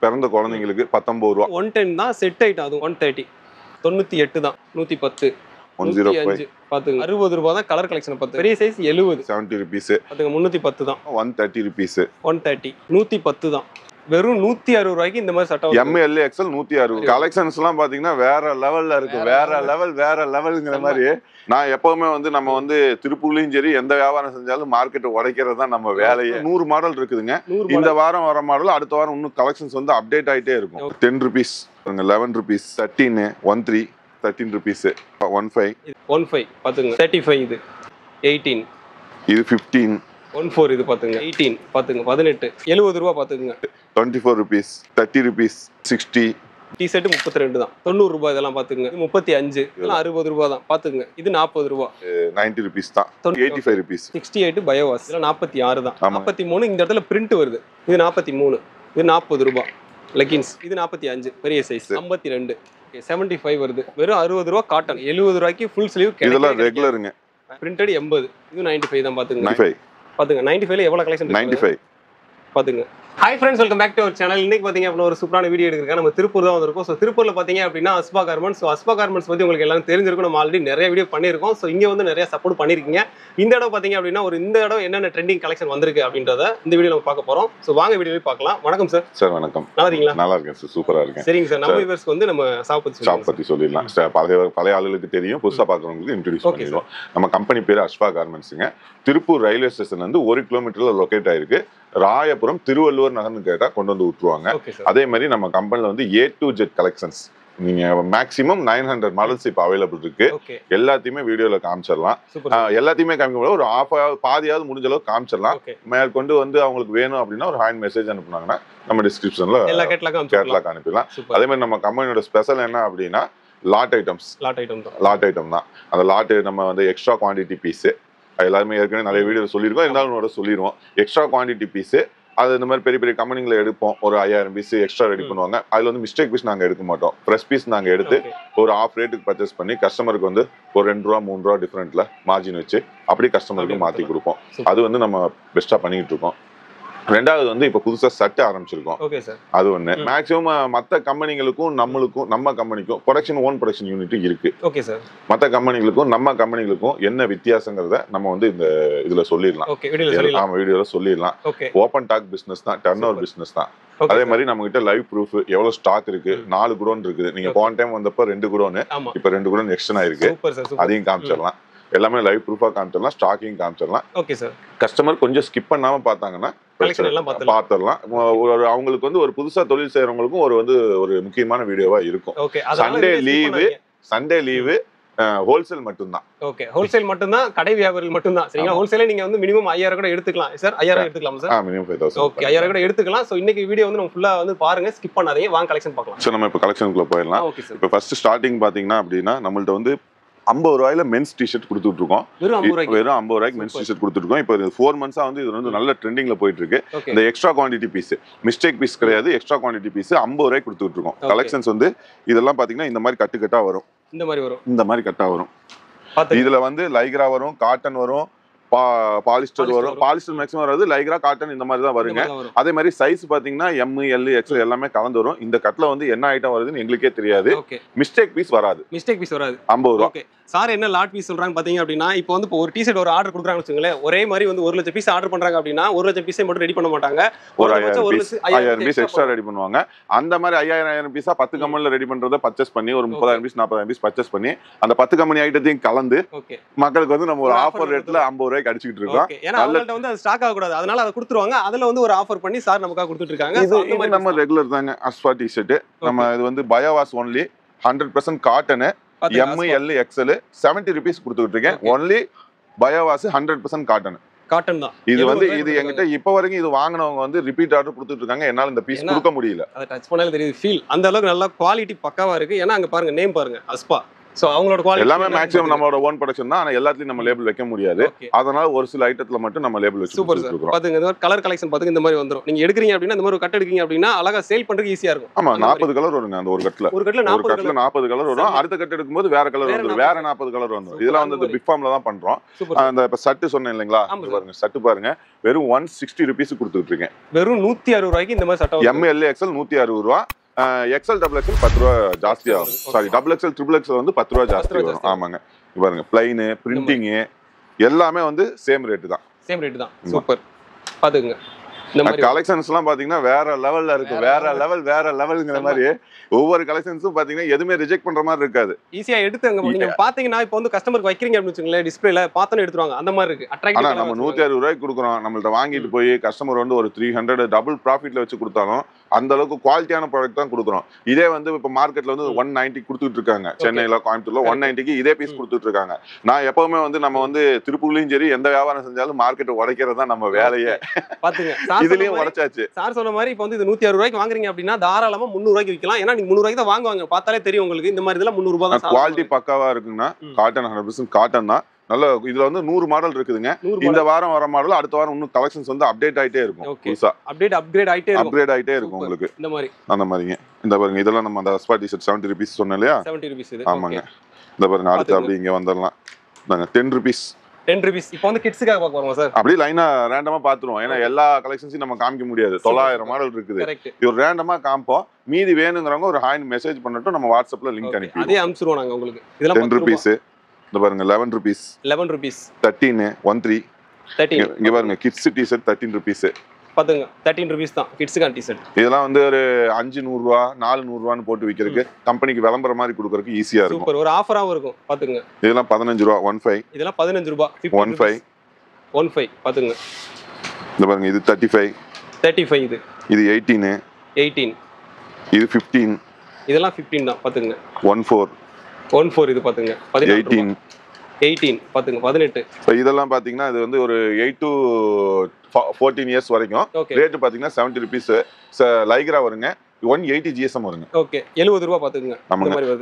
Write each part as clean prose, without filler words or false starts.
பிறந்த குழந்தைங்களுக்கு 19 ரூபா. 110 தான் செட் ஐட்டம், அது 130. 98 தான், 110, 105 பாத்துங்க. 60 ரூபாய் தான் கலர் கலெக்ஷன். பார்த்து பெரிய சைஸ் 70, 70 rupees. பாத்துங்க 310 தான். 130 rupees. 130, 110 தான். வெறும் 160 ரூபாய்க்கு இந்த மாதிரி சட்டை. ML XL 160. கலெக்ஷன்ஸ் எல்லாம் பாத்தீங்கன்னா வேற லெவல்ல இருக்கு. வேற லெவல்ங்கிற மாதிரி. நான் எப்பவுமே வந்து நம்ம வந்து திருப்பூர்லயும் சரி எந்த வியாபாரம் செஞ்சாலும் மார்க்கெட்டை உடைக்கிறது தான் நம்ம வேலையே. 100 மாடல் இருக்குதுங்க. இந்த வாரம் வர மாடல் அடுத்த வாரம் இன்னும் கலெக்ஷன்ஸ் வந்து அப்டேட் ஆயிட்டே இருக்கும். 10 rupees, 11 rupees, 13, 13, 13 rupees, 15 பாத்துங்க. 35 இது 18, இது 15, 14 இது பாத்துங்க. 18 பாத்துங்க. 18, 70 ரூபாய் பாத்துங்க. 24 rupees, 30 rupees, 60. டி-ஷர்ட் 32 தான், 90 ரூபாய். இதெல்லாம் பாத்துங்க. 35, இதெல்லாம் 60 ரூபாய் தான் பாத்துங்க. இது 40 ரூபாய். 90 rupees தான். 85 rupees. 68 பயோவாஸ். இதெல்லாம் 46 தான். 43 இந்த இடத்துல பிரிண்ட் வருது. இது 43, இது 40 ரூபாய். லெகின்ஸ் இது 45 பெரிய சைஸ். 52, 75 வருது. வெறும் 60 ரூபாய் காட்டன். 70 ரூபாய்க்கு ஃபுல் ஸ்லீவ். இதெல்லாம் ரெகுலருங்க. பிரிண்டட் 80, இது 95 தான் பாத்துங்க. 95 பாத்துங்க. 95ல எவ்வளவு கலெக்ஷன் இருக்கு 95 பாத்துங்க. Hi friends, welcome back to our channel. இன்னைக்கு பாத்தீங்க அப்படின்னா ஒரு சூப்பரான வீடியோ எடுக்கிறேன். நம்ம திருப்பூர் தான் வந்திருக்கோம். ஸோ திருப்பூர்ல பாத்தீங்க அப்படின்னா அஸ்பா கார்மெண்ட்ஸ். ஸோ அஸ்பா கார்மெண்ட்ஸ் பத்தி உங்களுக்கு எல்லாம் தெரிஞ்சிருக்கும். நம்ம ஆல்ரெடி நிறைய வீடியோ பண்ணியிருக்கோம். ஸோ இங்க வந்து நிறைய சப்போர்ட் பண்ணிருக்கீங்க. இந்த இடம் பாத்தீங்க அப்படின்னா இந்த இடம் என்னென்ன ட்ரெண்டிங் கலெக்ஷன் வந்திருக்கு அப்படின்றத இந்த வீடியோ நம்ம பார்க்க போறோம். ஸோ வாங்க வீடியோவே பார்க்கலாம். வணக்கம் சார். சார் வணக்கம். நல்லா இருக்கீங்களா? நல்லா இருக்கேன் சார், சூப்பரா இருக்கேன். சரிங்க சார், நம்ம வியூவர்ஸ்க்கு வந்து நம்ம ஷாப் பத்தி சொல்லிடலாம். பழைய ஆளுகளுக்கு தெரியும், புதுசா பாக்குறவங்களுக்கு இன்ட்ரோடியூஸ் பண்ணிடுவோம். நம்ம கம்பெனி பேரு அஸ்பா கார்மெண்ட்ஸுங்க. திருப்பூர் ரயில்வே ஸ்டேஷன்ல இருந்து 1 கிலோமீட்டர்ல லொகேட் ஆயிருக்கு. ராயபுரம் திருவள்ளுவர் நகர்னு கேட்டா கொண்டு வந்து விட்டுருவாங்க. அதே மாதிரி நம்ம கம்பெனில வந்து A to Z கலெக்ஷன்ஸ் நீங்க மேக்ஸிமம் 900 மாடல்ஸ் இப்ப அவைலபிள் இருக்கு. எல்லாத்தையுமே வீடியோல காமிச்சிடலாம். எல்லாத்தையுமே காமிக்க முடியாது, ஒரு பாதியாவது முடிஞ்ச அளவுக்கு காமிச்சிடலாம். மேற்கொண்டு வந்து அவங்களுக்கு வேணும் அப்படின்னா ஒரு ஹேண்ட் மெசேஜ் அனுப்புனாங்கன்னா நம்ம டிஸ்கிரிப்ஷன்ல கேட்லாக் அனுப்பிடலாம். அதே மாதிரி நம்ம கம்பெனியோட ஸ்பெஷல் என்ன அப்படின்னா லாட் ஐட்டம் தான். அந்த லாட் நம்ம வந்து எக்ஸ்ட்ரா குவான்டிட்டி பீஸ் எல்லாருமே ஏற்கனவே நிறைய வீடியோ சொல்லியிருக்கோம். இருந்தாலும் சொல்லிடுவோம். எக்ஸ்ட்ரா குவான்டிட்டி பீஸ் அது இந்த மாதிரி பெரிய பெரிய கம்பெனிகளை எடுப்போம். ஒரு 5000 பீஸ் எக்ஸ்ட்ரா ரெடி பண்ணுவாங்க. அதுல வந்து மிஸ்டேக் பீஸ் நாங்க எடுக்க மாட்டோம். ஃப்ரெஷ் பீஸ் நாங்க எடுத்து ஒரு ஆஃப் ரேட்டுக்கு பர்ச்சேஸ் பண்ணி கஸ்டமருக்கு வந்து ஒரு 2 ரூபா 3 ரூபா டிஃபரெண்ட்ல மார்ஜின் வச்சு அப்படி கஸ்டமருக்கு மாத்தி கொடுப்போம். அது வந்து நம்ம பெஸ்டா பண்ணிட்டு இருக்கோம். ரெண்டாவது வந்து இப்ப புதுசா சட்டை ஆரம்பிச்சிருக்கோம். அது ஒண்ணு. மேக்ஸிமம் மத்த கம்பெனிகளுக்கும் நம்ம கம்பெனிக்கும் ஓன் ப்ரொடக்ஷன் யூனிட் இருக்கு. மத்த கம்பெனிகளுக்கும் நம்ம கம்பெனிகளுக்கும் என்ன வித்தியாசங்கிறத நம்ம வந்து இந்த இதுல சொல்லிடலாம். வீடியோல சொல்லிடலாம். ஓபன் டாக் பிசினஸ் தான், டர்ன் ஓவர் பிசினஸ் தான். அதே மாதிரி நம்ம கிட்ட லைவ் ப்ரூஃப் எவ்வளவு ஸ்டாக் இருக்கு. 4 குடோன் இருக்குது. நீங்க போன டைம் வந்தப்ப 2 குடோன், இப்ப 2 குடோன் எக்ஸ்டன் ஆயிருக்கு. அதையும் காமிச்சிடலாம். எல்லாமே லைவ் ப்ரூஃபா காமிச்சிடலாம். ஸ்டாக்கிங் காமிச்சிடலாம். கஸ்டமர் கொஞ்சம் ஸ்கிப் பண்ணாம பார்த்தாங்கன்னா பாத்திரலாம். அவங்களுக்கு வந்து ஒரு புதுசா தொழில் செய்யறவங்களுக்கும் ஒரு முக்கியமான வீடியோவா இருக்கும். சண்டே லீவு ஹோல்சேல் மட்டும்தான். ஹோல்சேல் மட்டும்தான், கடை வியாபாரிகள் மட்டும்தான். சரிங்களா? ஹோல்சேலே நீங்க வந்து மினிமம் 5000 கூட எடுத்துக்கலாம் சார். 5000 எடுத்துக்கலாம் சார். மினிமம் 5000. ஓகே, 5000 கூட எடுத்துக்கலாம். சோ இன்னைக்கு வீடியோ வந்து நம்ம ஃபுல்லா வந்து பாருங்க, ஸ்கிப் பண்ணாதீங்க. வாங்க கலெக்ஷன் பார்க்கலாம். சோ நம்ம இப்ப கலெக்ஷனுக்குள்ள போயிடலாம். இப்ப ஃபர்ஸ்ட் ஸ்டார்டிங் பாத்தீங்கன்னா அப்படின்னா நம்மள்ட்ட வந்து 50 ரூபாயில மென்ஸ் டிஷர்ட் கொடுத்துட்டு இருக்கோம். வெறும் 50 ரூபாய்க்கு மென்ஸ் டிஷர்ட் கொடுத்துட்டு இருக்கோம். இப்போ 4 மந்த்ஸா வந்து இது வந்து நல்ல ட்ரெண்டிங்ல போயிட்டு இருக்கு. இந்த extra quantity piece mistake piece கிடையாது. எக்ஸ்ட்ரா குவான்டிட்டி பீஸ் 50 ரூபாய்க்கு கொடுத்துட்டு இருக்கோம். கலெக்ஷன்ஸ் வந்து இதெல்லாம் பாத்தீங்கன்னா இந்த மாதிரி கட்டா வரும். இந்த மாதிரி கட்டா வரும். இதுல வந்து லைக்ரா வரும், காட்டன் வரும், பாலிஸ்டர் வரும். பாலிஸ்டர் மேக்ஸிமம் வராது. லைக்ரா காட்டன் இந்த மாதிரி தான் வருங்க. அதே மாதிரி சைஸ் பாத்தீங்கன்னா M, L, XL எல்லாமே கலந்து வரும். இந்த கட்ல வந்து என்ன ஐட்டம் வருதுன்னு எங்களுக்கே தெரியாது. மிஸ்டேக் பீஸ் வராது. 50 ரூபாய். சார் என்ன லாட் பீஸ் சொல்றாங்க பாத்தீங்க அப்படின்னா, இப்போ வந்து ஒரு டி-ஷர்ட் ஒரு ஆர்டர் கொடுக்குறாங்கன்னு வச்சுங்களேன். ஒரே மாதிரி வந்து 1 லட்சம் பீஸ் ஆர்டர் பண்றாங்க அப்படின்னா 1 லட்சம் பீஸை மட்டும் ரெடி பண்ண மாட்டாங்க. ஒரு 5000 பீஸ் எக்ஸ்ட்ரா ரெடி பண்ணுவாங்க. அந்த மாதிரி 5000 பீஸா 10 கம்பெனில ரெடி பண்றத பர்ச்சேஸ் பண்ணி ஒரு 30000 பீஸ் 40000 பீஸ் பர்ச்சேஸ் பண்ணி அந்த 10 கம்பெனி ஐட்டத்தையும் கலந்து மக்களுக்கு வந்து நம்ம ஒரு ஆஃபர் ரேட்ல 50 ரூபாய்க்கு அடிச்சிட்டு இருக்கோம். ஏன்னா அவங்கள்ட்ட வந்து அது ஸ்டாக் ஆக கூடாது. அதனால அதை கொடுத்துருவாங்க. அதுல வந்து ஒரு ஆஃபர் பண்ணி சார் நமக்காக கொடுத்துட்டு இருக்காங்க. இது நம்ம ரெகுலர் தாங்க அஸ்பா டி-ஷர்ட். நம்ம இது வந்து biowash only 100% cotton M, L, XL 70 rupees கொடுத்துட்டு இருக்கேன். ஒன்லி பயோவாஸ் 100% காட்டன் தான். இது வந்து இது என்கிட்ட இப்ப வரைக்கும் இது வாங்குனவங்க வந்து ரிப்பீட் ஆர்டர் கொடுத்துட்டு இருக்காங்க. என்னால இந்த பீஸ் கொடுக்க முடியல. அதை டச் பண்ணாலே தெரியுது ஃபீல். அந்த அளவுக்கு நல்ல குவாலிட்டி பக்காவா இருக்கு. ஏன்னா அங்க பாருங்க, நேம் பாருங்க, அஸ்பா. சோ அவங்களோட குவாலிட்டி எல்லாமே மேக்ஸிமம் நம்மளோட ஓன் ப்ரொடக்ஷன் தான். ஆனா எல்லாத்துலயும் நம்ம லேபிள் வைக்க முடியாது. ஓகே அதனால ஒரு சில ஐட்டத்துல மட்டும் நம்ம லேபிள் வச்சு சூப்பர் சார் கொடுத்துருக்கோம். பாத்துங்க இந்த மாதிரி கலர் கலெக்ஷன் பாத்துங்க இந்த மாதிரி வந்துரும். நீங்க எடுக்குறீங்க அப்படின்னா இந்த மாதிரி ஒரு கட் எடுக்கீங்க அப்படின்னா அழகா சேல் பண்றதுக்கு ஈஸியா இருக்கும். ஆமா 40 கலர் வருங்க அந்த ஒரு கட்ல. ஒரு கட்ல ஒரு 40 கட்ல 40 கலர் வரும். அடுத்த கட் எடுக்கும்போது வேற கலர் வந்துரும். வேற 40 கலர் வந்துரும். இதெல்லாம் வந்து பிக் ஃபார்ம்ல தான் பண்றோம். அந்த இப்ப சட்டு சொன்னேன் இல்லைங்களா, பாருங்க சட்டு பாருங்க வெறும் 160 ரூபீஸ் கொடுத்துட்டு இருக்கேன். வெறும் 160 ரூபாய்க்கு இந்த மாதிரி சட்டை ML XL 160 ரூபா, XL டபுள் XL 10 ரூபா ஜாஸ்தி ஆகும். Sorry double XL triple XL வந்து 10 ரூபா ஜாஸ்தி வரும். ஆமாங்க பாருங்க பிளைன் பிரிண்டிங் எல்லாமே வந்து சேம் ரேட் தான். சேம் ரேட் தான். சூப்பர் பாத்துங்க இந்த மாதிரி கலெக்ஷன்ஸ் எல்லாம் பாத்தீங்கன்னா வேற லெவல்ல இருக்கு. வேற லெவல்ங்கிற மாதிரி ஒவ்வொரு கலெக்ஷன்ஸும் பாத்தீங்கன்னா எதுவுமே ரிஜெக்ட் பண்ற மாதிரி இருக்காது. ஈஸியா எடுத்து அங்க நீங்க பாத்தீங்கன்னா இப்போ வந்து கஸ்டமருக்கு வைக்கிறீங்க அப்படின்னு வச்சுங்களேன் டிஸ்பிளேல பார்த்தோன்னு எடுத்துருவாங்க. அந்த மாதிரி இருக்கு அட்ராக்டிவ். ஆனா நம்ம 160 ரூபாய்க்கு கொடுக்குறோம். நம்மள்ட்ட வாங்கிட்டு போய் கஸ்டமர் வந்து ஒரு 300 டபுள் ப்ராஃபிட்ல வச்சு கொடுத்தாலும் அந்த அளவுக்கு குவாலிட்டியான ப்ராடக்ட் தான் கொடுக்குறோம். இதே வந்து இப்ப மார்க்கெட்ல வந்து 190 கொடுத்துட்டு இருக்காங்க. சென்னையில கோயம்புத்தூர்ல 190க்கு இதே பீஸ் கொடுத்துட்டு இருக்காங்க. நான் எப்பவுமே வந்து நம்ம வந்து திருப்பூர்லயும் சரி எந்த வியாபாரம் செஞ்சாலும் மார்க்கெட்டை உடைக்கிறது தான் நம்ம வேலையே. பாத்துங்க இதுலயும் உடைச்சாச்சு. சார் சொன்ன மாதிரி இப்போ வந்து இது 160 ரூபாய்க்கு வாங்குறீங்க அப்படின்னா தாராளமா 300 ரூபாய்க்கு விற்கலாம். ஏன்னா நீங்க 300 ரூபாய்க்கு தான் வாங்குவாங்க. பார்த்தாலே தெரியும் உங்களுக்கு. இந்த மாதிரி இதெல்லாம் 300 ரூபாய் தான். குவாலிட்டி பக்காவா இருக்குன்னா காட்டன் 100% காட்டன் தான். நல்ல இதுல வந்து 100 மாடல் இருக்குதுங்க. இந்த வாரம் வர மாடல் அடுத்த வாரம் இன்னும் கலெக்ஷன்ஸ் வந்து அப்டேட் ஆயிட்டே இருக்கும். புதுசா அப்கிரேட் ஆயிட்டே இருக்கும் உங்களுக்கு. இந்த மாதிரி அந்த மாதிரிங்க. இந்த பாருங்க இதெல்லாம் நம்ம அந்த அஸ்பா டி-ஷர்ட் 70 ரூபீஸ் சொன்னேன் இல்லையா, 70 ரூபீஸ் இது. ஆமாங்க. இந்த பாருங்க அடுத்து அப்படி இங்க வந்துடலாம். நாங்க 10 ரூபீஸ் 10 ரூபீஸ். இப்போ வந்து கிட்ஸ்க்காக பார்க்க போறோம் சார். அப்படியே லைனா ரேண்டமா பாத்துருவோம். ஏன்னா எல்லா கலெக்ஷன்ஸையும் நம்ம காமிக்க முடியாது. 900 மாடல் இருக்குது. இது ரேண்டமா காமிப்போம். மீதி வேணுங்கிறவங்க ஒரு ஹாய் மெசேஜ் பண்ணட்டும், நம்ம வாட்ஸ்அப்ல லிங்க் அனுப்பி அதே அனுப்பிச்சிருவோம் நாங்க உங்களுக்கு. இதெல்லாம் 10 ரூபீஸ். இந்த பாருங்க 11 ரூபீஸ் 13 13. இங்க பாருங்க கிட்ஸ் டி-ஷர்ட் 13 ரூபீஸ். பாத்துங்க 13 ரூபீஸ் தான் கிட்ஸ்க்கான டி-ஷர்ட். இதெல்லாம் வந்து ஒரு 500 ரூபா 400 ரூபான்னு போட்டு விக்கிறதுக்கு கம்பெனிக்கு விளம்பர மாதிரி கொடுக்கறதுக்கு ஈஸியா இருக்கும். சூப்பர். ஒரு ஆஃபராவும் இருக்கும். பாத்துங்க இதெல்லாம் 15 ரூபா 15. இதெல்லாம் 15 ரூபாய் 15 பாத்துங்க. இந்த பாருங்க இது 35 இது. இது 18 இது 15. இதெல்லாம் 15 தான். பாத்துங்க 14 இது பாத்துங்க 18 பாத்துங்க 18. இதெல்லாம் பாத்தீங்கன்னா இது வந்து ஒரு 8 to 14 இயர்ஸ் வரைக்கும். ரேட் பாத்தீங்கன்னா 70 ரூபீஸ். லைக்ரா வருங்க 180 GSM வருங்க. ஓகே 70 ரூபாய் பாத்துங்க.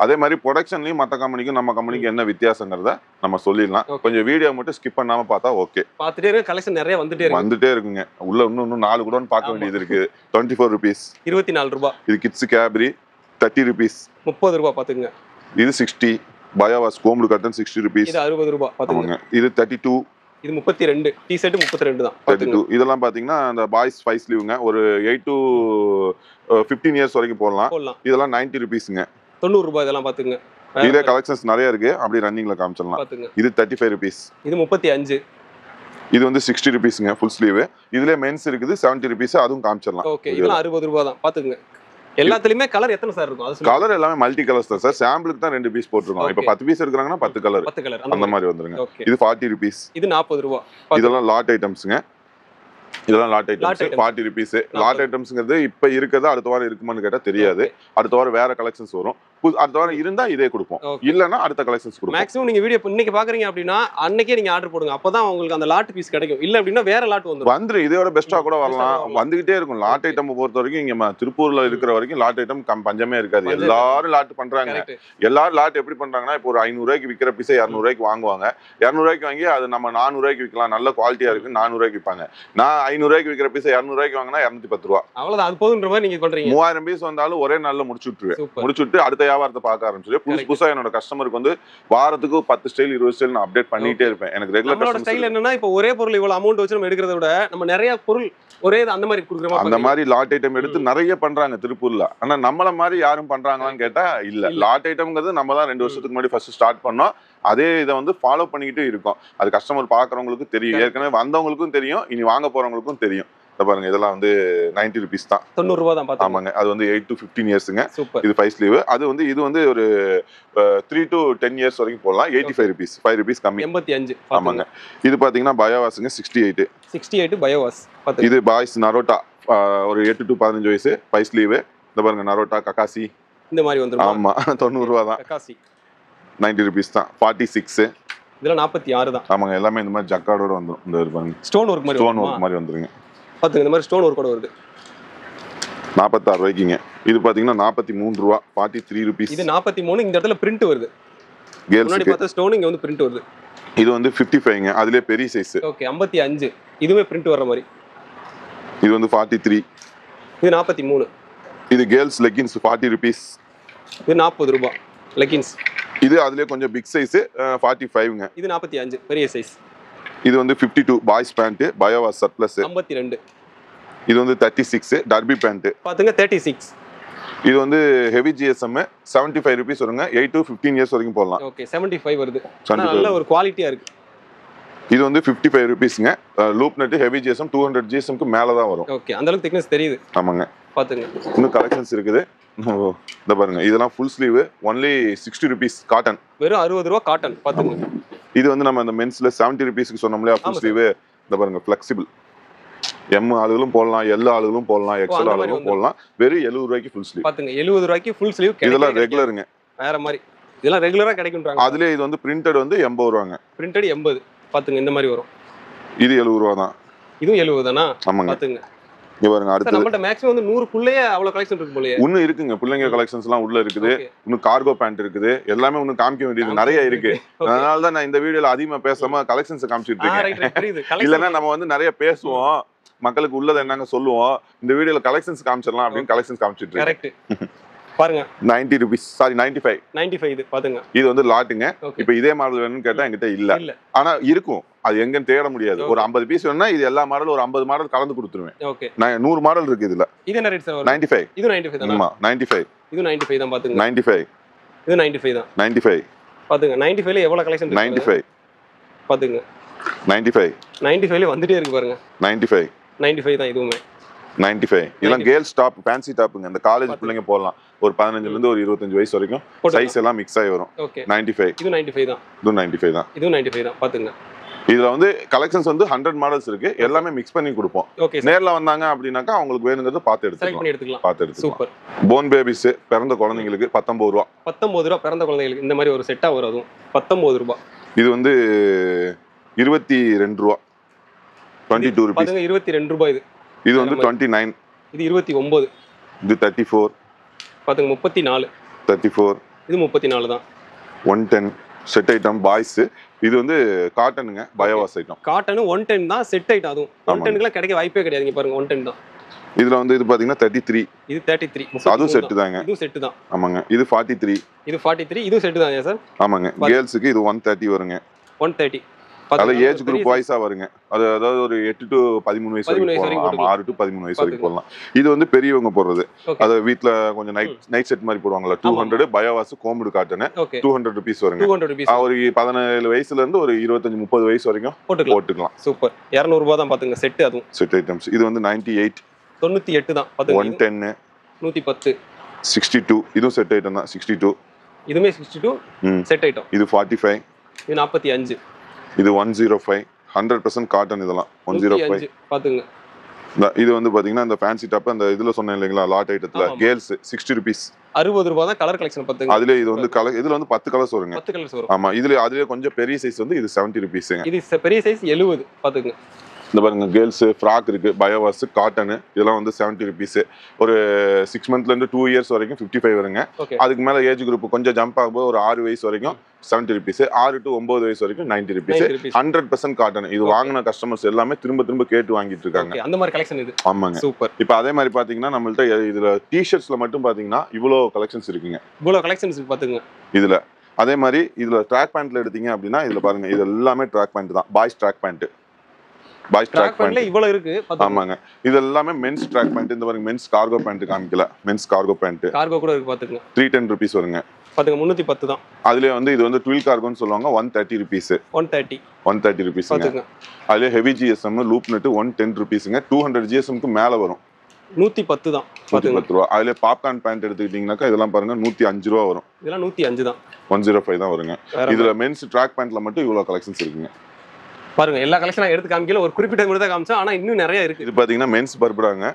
அதே மாதிரி ப்ரொடக்ஷன்லயும் மத்த கம்பெனிக்கும் நம்ம கம்பெனிக்கு என்ன வித்தியாசங்கிறத நம்ம சொல்லிடலாம். கொஞ்சம் வீடியோ மட்டும் ஸ்கிப் பண்ணாம பார்த்தா ஓகே. பாத்துட்டே இருக்கு. கலெக்ஷன் நிறைய வந்துட்டே இருக்குங்க. உள்ள இன்னும் 4 கூட பார்க்க வேண்டியது இருக்கு. 24 ரூபீஸ் 24 ரூபாய். இது கிட்ஸ் கேப்ரி 30 ரூபீஸ் 30 ரூபாய் பாத்துங்க. இது 60 பயோவாஸ் கோம்டு காட்டன் 60 ரூபீஸ். இது 60 ரூபாய் பாத்துங்க. இது 32. இது 32. டி-ஷர்ட் 32 தான். 32. இதெல்லாம் பாத்தீங்கன்னா அந்த பாய்ஸ் 5 ஸ்லீவ்ங்க. ஒரு 8 to 15 இயர்ஸ் வரைக்கும் போடலாம். இதெல்லாம் 90 ரூபீஸ்ங்க. 90 ரூபாய். இதெல்லாம் பாத்துங்க. இதுல கலெக்ஷன்ஸ் நிறைய இருக்கு. அப்படியே ரன்னிங்ல காமிச்சிடலாம். இது 35 ரூபீஸ். இது 35. இது வந்து 60 ரூபீஸ்ங்க ஃபுல் ஸ்லீவ். இதுல மென்ஸ் இருக்குது 70 ரூபீஸ். அதுவும் காமிச்சிடலாம். ஓகே இதெல்லாம் 60 ரூபாய் தான். பாத்துங்க எல்லாத்துலயுமே கலர் எத்தனை சார் இருக்கும்? கலர் எல்லாமே மல்டி கலர்ஸ் தான் சார். சாம்பிளுக்கு தான் 2 பீஸ் போட்டுருக்கோம். இப்ப 10 பீஸ் எடுக்கறாங்கன்னா 10 கலர் அந்த மாதிரி வந்துருங்க. இது 40 ரூபீஸ். இது 40 ரூபாய். இதெல்லாம் லாட் ஐட்டம்ஸ்ங்க. இதெல்லாம் லாட் ஐட்டம்ஸ் 40 ரூபீஸ். லாட் ஐட்டம்ஸ்ங்கிறது இப்ப இருக்கிறது அடுத்த வாரம் இருக்குமான்னு கேட்டா தெரியாது. அடுத்த வாரம் வேற கலெக்ஷன்ஸ் வரும். அடுத்த வாரம் இருந்தா இதே கொடுப்போம். இல்லன்னா அடுத்த கலெக்ஷன்ஸ் கொடுப்போம். மேக்ஸிமம் நீங்க வீடியோ இன்னைக்கு பாக்குறீங்க அப்படின்னா அன்னைக்கே நீங்க ஆர்டர் போடுங்க. அப்பதான் உங்களுக்கு அந்த லாட் பீஸ் கிடைக்கும். இல்ல அப்படின்னா வேற லாட் வந்துரும். இதோட பெஸ்டா கூட வரலாம். வந்துகிட்டே இருக்கும். லாட் ஐட்டம் பொறுத்த வரைக்கும் இங்க திருப்பூர்ல இருக்கிற வரைக்கும் லாட் ஐட்டம் பஞ்சமே இருக்காது. எல்லாரும் லாட் பண்றாங்க. எல்லாரும் லாட் எப்படி பண்றாங்கன்னா இப்போ ஒரு 500 ரூபாய்க்கு விற்கிற பீஸை 200 ரூபாய்க்கு வாங்குவாங்க. 200 ரூபாய்க்கு வாங்கி அது நம்ம 400 ரூபாய்க்கு விற்கலாம். நல்ல குவாலிட்டியா இருக்கு 400 ரூபாய்க்கு விற்பாங்க. நான் 500 ரூபாய்க்கு விற்கிற பீஸை 200 ரூபாய்க்கு வாங்கினா 210 ரூபா. அவ்வளவுதான். அது போதுன்ற மாதிரி நீங்க பண்றீங்க. 3000 பீஸ் வந்தாலும் ஒரே நாள்ல முடிச்சுட்டு அடுத்த வியாபாரத்தை பார்க்க ஆரம்பிச்சு புதுசா என்னோட கஸ்டமருக்கு வந்து வாரத்துக்கு 10 ஸ்டைல் 20 ஸ்டைல் நான் அப்டேட் பண்ணிட்டே இருப்பேன். எனக்கு ரெகுலர் ஸ்டைல் என்னன்னா இப்போ ஒரே பொருள் இவ்வளவு அமௌண்ட் வச்சு நம்ம எடுக்கிறத விட நம்ம நிறைய பொருள் ஒரே அந்த மாதிரி குடுக்குறோம். அந்த மாதிரி லாட் ஐட்டம் எடுத்து நிறைய பண்றாங்க திருப்பூர்ல. ஆனா நம்மள மாதிரி யாரும் பண்றாங்களான்னு கேட்டா இல்ல. லாட் ஐட்டம்ங்கிறது நம்ம தான் 2 வருஷத்துக்கு முன்னாடி ஃபர்ஸ்ட் ஸ்டார்ட் பண்ணோம். அதே இதை வந்து ஃபாலோ பண்ணிக்கிட்டு இருக்கோம். அது கஸ்டமர் பாக்குறவங்களுக்கு தெரியும். ஏற்கனவே வந்தவங்களுக்கும் தெரியும். இனி வாங்க போறவங்களுக்கும் தெரியும். பாருங்க இதெல்லாம் வந்து 90 ரூபீஸ் தான். 90 ரூபாய் தான் பாத்தீங்க. ஆமாங்க. அது வந்து 8 to 15 இயர்ஸ்ங்க. இது 5 ஸ்லீவ். அது வந்து இது வந்து ஒரு 3 to 10 இயர்ஸ் வரைக்கும் போடலாம். 85 ரூபீஸ் 5 ரூபீஸ் கம்மி. 85. ஆமாங்க. இது பாத்தீங்கன்னா பயோவாஸ்ங்க 68 பயோவாஸ். இது பாய்ஸ் நரோட்டா ஒரு 8 to 15 வயசு 5 ஸ்லீவ். இந்த பாருங்க நரோட்டா ககாசி இந்த மாதிரி வந்துரும். ஆமா 90 ரூபாய் தான். ககாசி 90 ரூபீஸ் தான். 46. இதெல்லாம் 46 தான். ஆமாங்க. எல்லாமே இந்த மாதிரி ஜக்கார்டோட வந்துரும். இந்த பாருங்க ஸ்டோன் வர்க் மாதிரி வந்துருங்க. பாத்துங்க இந்த மாதிரி ஸ்டோன் வர்க் கூட வருது. 46 ரூபாய்க்குங்க. இது பாத்தீங்கன்னா 43 ரூபாய் 43 ரூபீஸ். இது 43. இந்த இடத்துல பிரிண்ட் வருது. முன்னாடி கேர்ள்ஸ்க்கு பார்த்தா ஸ்டோன் இங்க வந்து பிரிண்ட் வருது. இது வந்து 55ங்க. அதுலயே பெரிய சைஸ். ஓகே 55 இதுவே பிரிண்ட் வர்ற மாதிரி. இது வந்து 43. இது 43. இது கேர்ள்ஸ் லெகின்ஸ் 40 rupees. இது 40 ரூபாய் லெகின்ஸ். இது அதுலயே கொஞ்சம் பிக் சைஸ் 45ங்க. இது 45 பெரிய சைஸ். இது வந்து 52 பாய்ஸ் பேண்ட் பயோவா சர்ப்ளஸ். 52. இது வந்து 36 டர்பி பேண்ட். பாத்துங்க 36. இது வந்து ஹெவி ஜிஎஸ்எம் 75 rupees வருங்க. 8 to 15 இயர்ஸ் வரைக்கும் போடலாம். ஓகே 75 வருது. 75. நல்ல ஒரு குவாலிட்டியா இருக்கு. இது வந்து 55 rupeesங்க. லூப் நெட் ஹெவி ஜிஎஸ்எம் 200 GSMக்கு மேல தான் வரும். ஓகே அந்த அளவுக்கு திக்னஸ் தெரியுது. ஆமாங்க. பாத்துங்க. இன்னும் கலெக்ஷன்ஸ் இருக்குது. இந்த பாருங்க இதெல்லாம் full sleeve only 60 rupees cotton. வெறும் 60 ரூபாய் காட்டன். பாத்துங்க. இது வந்து நம்ம அந்த மென்ஸ்ல 70 rupeesக்கு சொன்னோம்ல ஃபுல் ஸ்லீவ். இந்த பாருங்க ஃபிளெக்சிபிள். எம் ஆளுகளும் போடலாம், எல் ஆளுகளும் போடலாம், எக்ஸ்எல் ஆளுகளும் போடலாம். வெறும் 70 ரூபாய்க்கு ஃபுல் ஸ்லீவ். பாத்துங்க 70 ரூபாய்க்கு ஃபுல் ஸ்லீவ். இதெல்லாம் ரெகுலருங்க. வேற மாதிரி. இதெல்லாம் ரெகுலரா கிடைக்கும்ன்றாங்க. அதுலயே இது வந்து பிரிண்டட் வந்து 80 ரூபாங்க. பிரிண்டட் 80. பாத்துங்க இந்த மாதிரி வரும். இது 70 ரூபா தான். இதுவும் 70 தானா? ஆமாங்க. பாத்துங்க. இங்க பாருங்க அடுத்து நம்மட்ட மேக்ஸிமம் வந்து 100 குள்ளேயே அவ்வளவு கலெக்ஷன் இருக்கு போலயே. இன்னும் இருக்குங்க. பிள்ளைங்க கலெக்ஷன்ஸ் எல்லாம் உள்ள இருக்குது. இன்னும் கார்கோ பேண்ட் இருக்குது. எல்லாமே இன்னும் காமிக்க வேண்டியது நிறைய இருக்கு. அதனால தான் நான் இந்த வீடியோல அதிகமா பேசாம கலெக்ஷன்ஸ் காமிச்சிட்டு இருக்கேன். இல்லன்னா நம்ம வந்து நிறைய பேசுவோம், மக்களுக்கு உள்ளத என்னங்க சொல்லுவோம். இந்த வீடியோல கலெக்ஷன்ஸ் காமிச்சிடலாம் அப்படின்னு கலெக்ஷன்ஸ் காமிச்சிட்டு இருக்கேன். கரெக்ட். பாருங்க 90 rupees சாரி 95 இது பாத்துங்க. இது வந்து லாட்டுங்க. இப்போ இதே மாடல் வேணும்னு கேட்டா என்கிட்ட இல்ல. ஆனா இருக்கும். அது எங்கன்னு தேட முடியாது. ஒரு 50 பீஸ் வேணும்னா இது எல்லா மாடல் ஒரு 50 மாடல் கலந்து கொடுத்துருவேன். ஓகே 100 மாடல் இருக்கு இதுல. இது என்ன ரேட் சார் வரும்? 95. இது 95 தானா? ஆமா 95. இது 95 தான் பாத்துங்க. 95. இது 95 தான். 95. பாத்துங்க 95 ல எவ்வளவு கலெக்ஷன் இருக்கு? 95. பாத்துங்க 95. 95 ல வந்துட்டே இருக்கு பாருங்க. 95. 95 தான் இதுவுமே. 95. இதெல்லாம் கேர்ள்ஸ் டாப் ஃபேன்சி டாப்புங்க. இந்த காலேஜ் பிள்ளைங்க போடலாம். ஒரு 15ல இருந்து ஒரு 25 வயசு வரைக்கும் சைஸ் எல்லாம் மிக்ஸ் ஆகி வரும். ஓகே 95. இது 95 தான். இது 95 தான். இது 95 தான். பாத்துங்க. இதுல வந்து கலெக்ஷன்ஸ் வந்து 100 மாடல்ஸ் இருக்கு. எல்லாமே மிக்ஸ் பண்ணி கொடுப்போம். ஓகே நேர்ல வந்தாங்க அப்படினாக்கா அவங்களுக்கு வேணுங்கிறத பார்த்து செலக்ட் பண்ணி எடுத்துக்கலாம். பார்த்து எடுத்துக்கலாம். சூப்பர். போன் பேபிஸ் பிறந்த குழந்தைங்களுக்கு 19 ரூபாய். 19 ரூபாய் பிறந்த குழந்தைகளுக்கு இந்த மாதிரி ஒரு செட்டா வரும். அதுவும் 19 ரூபாய். இது வந்து 22 ரூபாய். 22 rupees. பாருங்க 22 ரூபாய் இது. இது வந்து 29. இது 29. இது 34. பாருங்க 34. 34. இது 34 தான். 110 செட் ஐட்டம் பாய்ஸ். இது வந்து காட்டனுங்க பயோவாஸ் ஐட்டம். காட்டன் 110 தான் செட் ஐட்டம். அதுவும் 110க்குலாம் கிடைக்க வாய்ப்பே கிடையாது. இங்க பாருங்க 110 தான். இதுல வந்து இது பாத்தீங்கன்னா 33. இது 33. அதுவும் செட் தாங்க. இதுவும் செட் தான். ஆமாங்க. இது 43. இது 43. இதுவும் செட் தான் சார். ஆமாங்க. கேர்ள்ஸ்க்கு இது 130 வருங்க. 130. அதுல ஏஜ் குரூப் வாய்ஸா வருங்க. அது அதாவது ஒரு 8 to 13 வயசு வரைக்கும் போடலாம். 6 to 13 வயசு வரைக்கும் போடலாம். இது வந்து பெரியவங்க போடுறது. அது வீட்ல கொஞ்சம் நைட் செட் மாதிரி போடுவாங்கல்ல. 200 பயோவாஸ் கோம்புடு காட்டன் 200 rupees வருங்க. 200 rupees. ஒரு 17 வயசுல இருந்து ஒரு 25 30 வயசு வரைக்கும் போட்டுக்கலாம். சூப்பர். 200 ரூபாய் தான் பாத்துங்க செட். அதுவும் செட் ஐட்டம்ஸ். இது வந்து 98. 98 தான் பாத்துங்க. 110. 110. 62. இதுவும் செட் ஐட்டம் தான். 62. இதுமே 62 செட் ஐட்டம். இது 45. இது 45. இது 105. 100% காட்டன். இதெல்லாம் 105 பாத்துங்க. இது வந்து பாத்தீங்கன்னா இந்த ஃபேன்சி டாப் அந்த இதுல சொன்னேன் இல்லைங்களா லாட் ஐட்டத்துல கேர்ள்ஸ் 60 rupees. 60 ரூபாய் தான் கலர் கலெக்ஷன் பாத்துங்க. அதுல இது வந்து இதுல வந்து 10 கலர்ஸ் வருங்க. 10 கலர்ஸ் வரும். ஆமா. அதுல கொஞ்சம் பெரிய சைஸ் வந்து இது 70 rupeesங்க. இது பெரிய சைஸ் 70 பாத்துங்க. இந்த பாருங்க கேர்ள்ஸ் ஃப்ராக் இருக்கு பயோவாஸ் காட்டன். இதெல்லாம் வந்து 70 rupees. ஒரு 6 monthsல இருந்து 2 years வரைக்கும் 55 வருங்க. அதுக்கு மேல ஏஜ் குரூப் கொஞ்சம் ஜம்ப் ஆகும்போது ஒரு 6 வயசு வரைக்கும் 70 rupees. 6 to 9 வயசு வரைக்கும் 90 rupees. 100% காட்டன். இது வாங்கின கஸ்டமர்ஸ் எல்லாமே திரும்ப கேட்டு வாங்கிட்டு இருக்காங்க. அந்த மாதிரி கலெக்ஷன் இது. ஆமாங்க. சூப்பர். இப்போ அதே மாதிரி பாத்தீங்கன்னா நம்மள்ட்ட இதுல டி-ஷர்ட்ஸ்ல மட்டும் பாத்தீங்கன்னா இவ்வளோ கலெக்ஷன்ஸ் இருக்குங்க. இவ்வளோ கலெக்ஷன்ஸ் பாத்துங்க இதுல. அதே மாதிரி இதுல ட்ராக் பேண்ட்ல எடுத்தீங்க அப்படின்னா இதுல பாருங்க இது எல்லாமே ட்ராக் பேண்ட் தான். Boys track pant. Boys track பேண்ட்ல இவ்வளவு இருக்கு பாத்துங்க. ஆமாங்க. இது எல்லாமே மென்ஸ் ட்ராக் பேண்ட். இந்த பாருங்க மென்ஸ் கார்கோ பேண்ட் காமிக்கல. Men's cargo pant. கார்கோ கூட இருக்கு பாத்துங்க. 310 rupees வருங்க. பாத்துங்க 310 தான். அதுலயே வந்து இது வந்து ட்வில் கார்கோன்னு சொல்லுவாங்க. 130 rupees. 130 rupees பாத்துங்க. அதுலயே ஹெவி ஜிஎஸ்எம் லூப் நெட் 110 rupeesங்க. 200 GSMக்கு மேல வரும். 110 தான். 110 ரூபாய். அதுல பாப்கார்ன் பேண்ட் எடுத்துக்கிட்டீங்கன்னாக்கா இதெல்லாம் பாருங்க 105 ரூபாய் வரும். இதெல்லாம் 105 தான். 105 தான் வருங்க. இதுல மென்ஸ் ட்ராக் பேண்ட்ல மட்டும் இவ்வளவு கலெக்ஷன்ஸ் இருக்குங்க. பாருங்க எல்லா கலெக்ஷனும் எடுத்து காமிக்கல. ஒரு குறிப்பிட்ட மட்டும் தான் காமிச்சா. ஆனா இன்னும் நிறைய இருக்கு. இது பாத்தீங்கன்னா மென்ஸ் பர்படாங்க.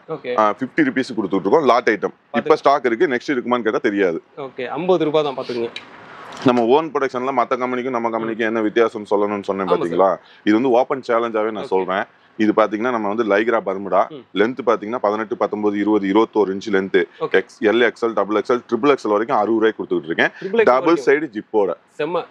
50 rupees கொடுத்துட்டு இருக்கோம். Lot item. இப்ப ஸ்டாக் இருக்கு. நெக்ஸ்ட் இருக்குமான்னு கேட்டா தெரியாது. ஓகே 50 ரூபாய் தான் பாத்துங்க. நம்ம ஓன் ப்ரொடக்ஷன்ல மத்த கம்பெனிக்கும் நம்ம கம்பெனிக்கும் என்ன வித்தியாசம் சொல்லணும்னு சொன்னேன் பாத்தீங்களா. இது வந்து ஓபன் சேலஞ்சாவே நான் சொல்றேன். இது பாத்தீங்கன்னா நம்ம வந்து லைக்ரா பர்முடா லென்த் பாத்தீங்கன்னா 18 19 20 21 inch length. L XL double XL triple XL வரைக்கும் 60 ரூபாய் கொடுத்துட்டு இருக்கேன். டபுள் சைடு ஜிப்போட. செம்ம.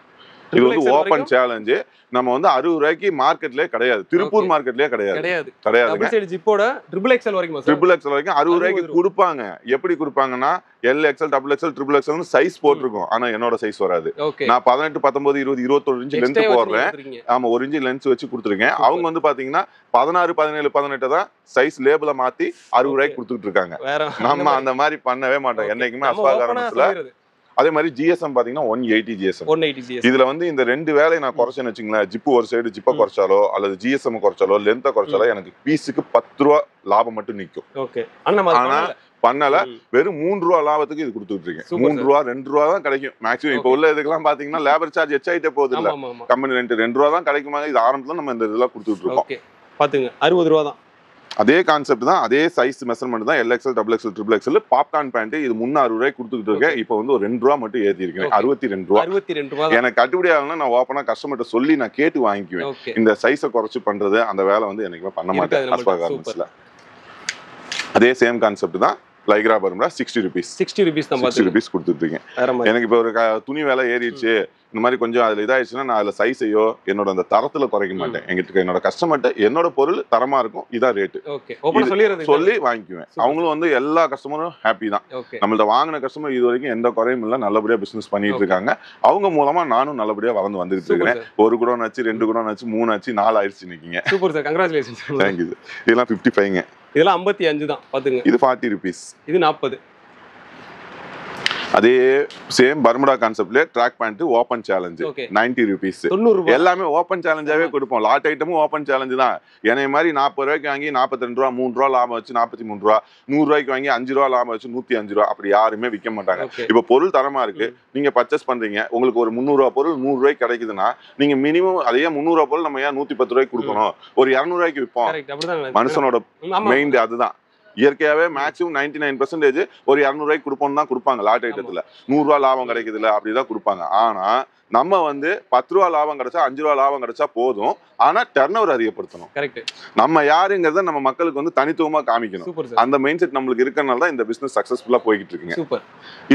இது வந்து ஓபன் சேலஞ்ச். நம்ம வந்து 60 ரூபாய்க்கு மார்க்கெட்லயே கிடையாது, திருப்பூர் மார்க்கெட்லயே கிடையாது. டபுள் சைடு ஜிப்போட ட்ரிபிள் எக்ஸ்எல் வரைக்கும் சார். ட்ரிபிள் எக்ஸ்எல் வரைக்கும் 60 ரூபாய்க்கு கொடுப்பாங்க. எப்படி கொடுப்பாங்கன்னா L XL, double XL, triple XL size போட்டிருக்கும். ஆனா என்னோட சைஸ் வராது. நான் 18, 19, 20, 21 இன்ச் லென்த் போடுறேன். ஆமா, 1 இன்ச் லென்த் வச்சு கொடுத்துருக்கேன். அவங்க வந்து பாத்தீங்கன்னா 16, 17, 18 தான் சைஸ் லேபிள மாத்தி 60 ரூபாய்க்கு கொடுத்துட்டு இருக்காங்க. நம்ம அந்த மாதிரி பண்ணவே மாட்டோம் என்னைக்குமே அஸ்வா கார்மெண்ட்ஸ்ல. அதே மாதிரி ஜிஎஸ்எம் பாத்தீங்கன்னா 180 GSM. இதுல வந்து இந்த ரெண்டு வேலையை நான் குறைச்சேன்னு வச்சுங்களேன், ஜிப்பு ஒரு சைடு ஜிப்பை குறைச்சாலோ அல்லது ஜிஎஸ்எம் குறைச்சாலோ லென்த்தை குறைச்சாலோ எனக்கு பீஸுக்கு 10 ரூபா லாபம் மட்டும் நிற்கும். ஆனா பண்ணல, வெறும் 3 ரூபா லாபத்துக்கு இது கொடுத்துட்டு இருக்கேன். 3 ரூபா 2 ரூபா தான் கிடைக்கும் மேக்ஸிமம். இப்ப உள்ள இதுக்கெல்லாம் பாத்தீங்கன்னா லேபர் சார்ஜ் எச்சாயிட்டே போகுது இல்ல, கம்பெனி ரெண்ட் 2 ரூபா தான் கிடைக்குமா. இது ஆரம்பத்துல நம்ம இந்த இதெல்லாம் கொடுத்துட்டு இருக்கோம். பாத்துங்க 60 ரூபா தான். அதே கான்செப்ட் தான், அதே சைஸ் மெஷர்மெண்ட் தான். L XL, double XL, triple XL. Popcorn pant இது 360 ரூபாய்க்கு கொடுத்துட்டு இருக்கேன். இப்போ வந்து ஒரு 2 ரூபா மட்டும் ஏத்தி இருக்கேன். 62 ரூபா. எனக்கு கட்டுப்படி ஆகணும்னா நான் ஓப்பனா கஸ்டமர்கிட்ட சொல்லி நான் கேட்டு வாங்கிக்குவேன். இந்த சைஸை குறைச்சு பண்றது அந்த வேலை வந்து எனக்குமே பண்ண மாட்டேன் அஸ்வா கார்மெண்ட்ஸ்ல. அதே சேம் கான்செப்ட் தான். Lycra Bermuda 60 rupees. 60 ரூபீஸ் கொடுத்துட்டு இருக்கேன். எனக்கு இப்போ ஒரு துணி வேலை ஏறிடுச்சு இந்த மாதிரி கொஞ்சம் அதுல இதாயிடுச்சுன்னா நான் அதுல சைஸையோ என்னோட அந்த தரத்துல குறைக்க மாட்டேன். எங்கிட்ட என்னோட கஸ்டமர்கிட்ட என்னோட பொருள் தரமா இருக்கும், இதான் ரேட்டு சொல்லி வாங்கிக்குவேன். அவங்களும் வந்து எல்லா கஸ்டமரும் ஹாப்பி தான். நம்மள்ட்ட வாங்கின கஸ்டமர் இது வரைக்கும் எந்த குறையும் இல்லை, நல்லபடியா பிசினஸ் பண்ணிட்டு இருக்காங்க. அவங்க மூலமா நானும் நல்லபடியா வளர்ந்து வந்துட்டு இருக்கிறேன். 1 குடோன் ஆச்சு, 2 குடோன் ஆச்சு, 3 ஆச்சு, 4 ஆயிடுச்சு நிக்கீங்க. Super sir, congratulations. தேங்க்யூ. இதெல்லாம் 55ங்க. இதெல்லாம் 55 தான் பாத்துங்க. இது 40 ரூபீஸ். இது 40. அதே சேம் பர்முடா கான்செப்ட்ல track pant open challenge 90 rupees. எல்லாமே ஓபன் சேலஞ்சாவே கொடுப்போம். லாட் ஐட்டமும் ஓபன் சேலஞ்ச் தான். என்னை மாதிரி 40 ரூபாய்க்கு வாங்கி 42 ரூபா, 3 ரூபா லாபம் வச்சு 43 ரூபா, 100 ரூபாய்க்கு வாங்கி 5 ரூபா லாபம் வச்சு 105 ரூபா, அப்படி யாருமே விற்க மாட்டாங்க. இப்ப பொருள் தரமா இருக்கு, நீங்க பர்ச்சேஸ் பண்றீங்க, உங்களுக்கு ஒரு 300 ரூபா பொருள் 100 ரூபாய்க்கு கிடைக்குதுன்னா நீங்க மினிமம் அதே 300 ரூபா பொருள் நம்ம ஏன் 110 ரூபாய்க்கு கொடுக்கணும், ஒரு 200 ரூபாய்க்கு விற்போம். மனுஷனோட மெயின் அதுதான். இயற்கையாவே மேக்ஸிமம் 99% ஒரு 200 ரூபாய்க்கு கொடுப்போம்னு தான் கொடுப்பாங்க. லாட் ஐட்டத்துல 100 ரூபா லாபம் கிடைக்குது இல்ல, அப்படிதான் கொடுப்பாங்க. ஆனா நம்ம வந்து 10 ரூபா லாபம் கிடைச்சா, 5 ரூபா லாபம் கிடைச்சா போதும். ஆனா டர்ன் ஓவர் அதிகப்படுத்தணும். நம்ம யாருங்கிறத நம்ம மக்களுக்கு வந்து தனித்துவமா காமிக்கணும். அந்த மைண்ட் செட் நம்மளுக்கு இருக்கறனால தான் இந்த பிசினஸ் சக்சஸ்ஃபுல்லா போய்கிட்டு இருக்குங்க.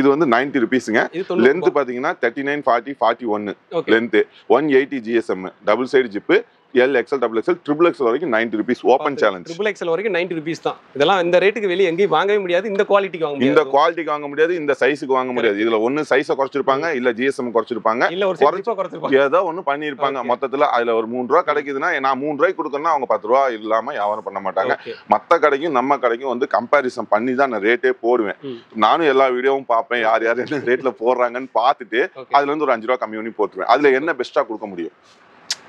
இது வந்து 90 ரூபீஸ்ங்க. லென்த் பாத்தீங்கன்னா 39, 40, 41 length, 180 GSM, double side zip, L XL, double XL, triple XL வரைக்கும் 90 rupees open challenge. Triple XL வரைக்கும் 90 ரூபீஸ் தான். இதெல்லாம் இந்த ரேட்டுக்கு வெளிய எங்கேயும் வாங்கவே முடியாது. இந்த குவாலிட்டிக்கு வாங்க முடியாது. இந்த குவாலிட்டிக்கு வாங்க முடியாது, இந்த சைஸ்க்கு வாங்க முடியாது. இதுல ஒன்னு சைஸை குறைச்சிருப்பாங்க, இல்ல ஜிஎஸ்எம் குறைச்சிருப்பாங்க, இல்ல ஒரு ஜிப்பை குறைச்சிருப்பாங்க, ஏதோ ஒன்னு பண்ணிருப்பாங்க. மொத்தத்துல அதுல ஒரு 3 ரூபா கிடைக்குதுன்னா நான் 3 ரூபாய்க்கு கொடுக்கறேன்னா அவங்க 10 ரூபா இல்லாம வியாபாரம் பண்ண மாட்டாங்க. மத்த கடைக்கும் நம்ம கடைக்கும் வந்து கம்பேரிசன் பண்ணி தான் நான் ரேட்டே போடுவேன். நானும் எல்லா வீடியோவும் பார்ப்பேன், யார் யார் என்ன ரேட்ல போடுறாங்கன்னு பார்த்துட்டு அதுல இருந்து ஒரு 5 ரூபா கம்மி பண்ணி போட்டுருவேன். அதுல என்ன பெஸ்டா கொடுக்க முடியும்,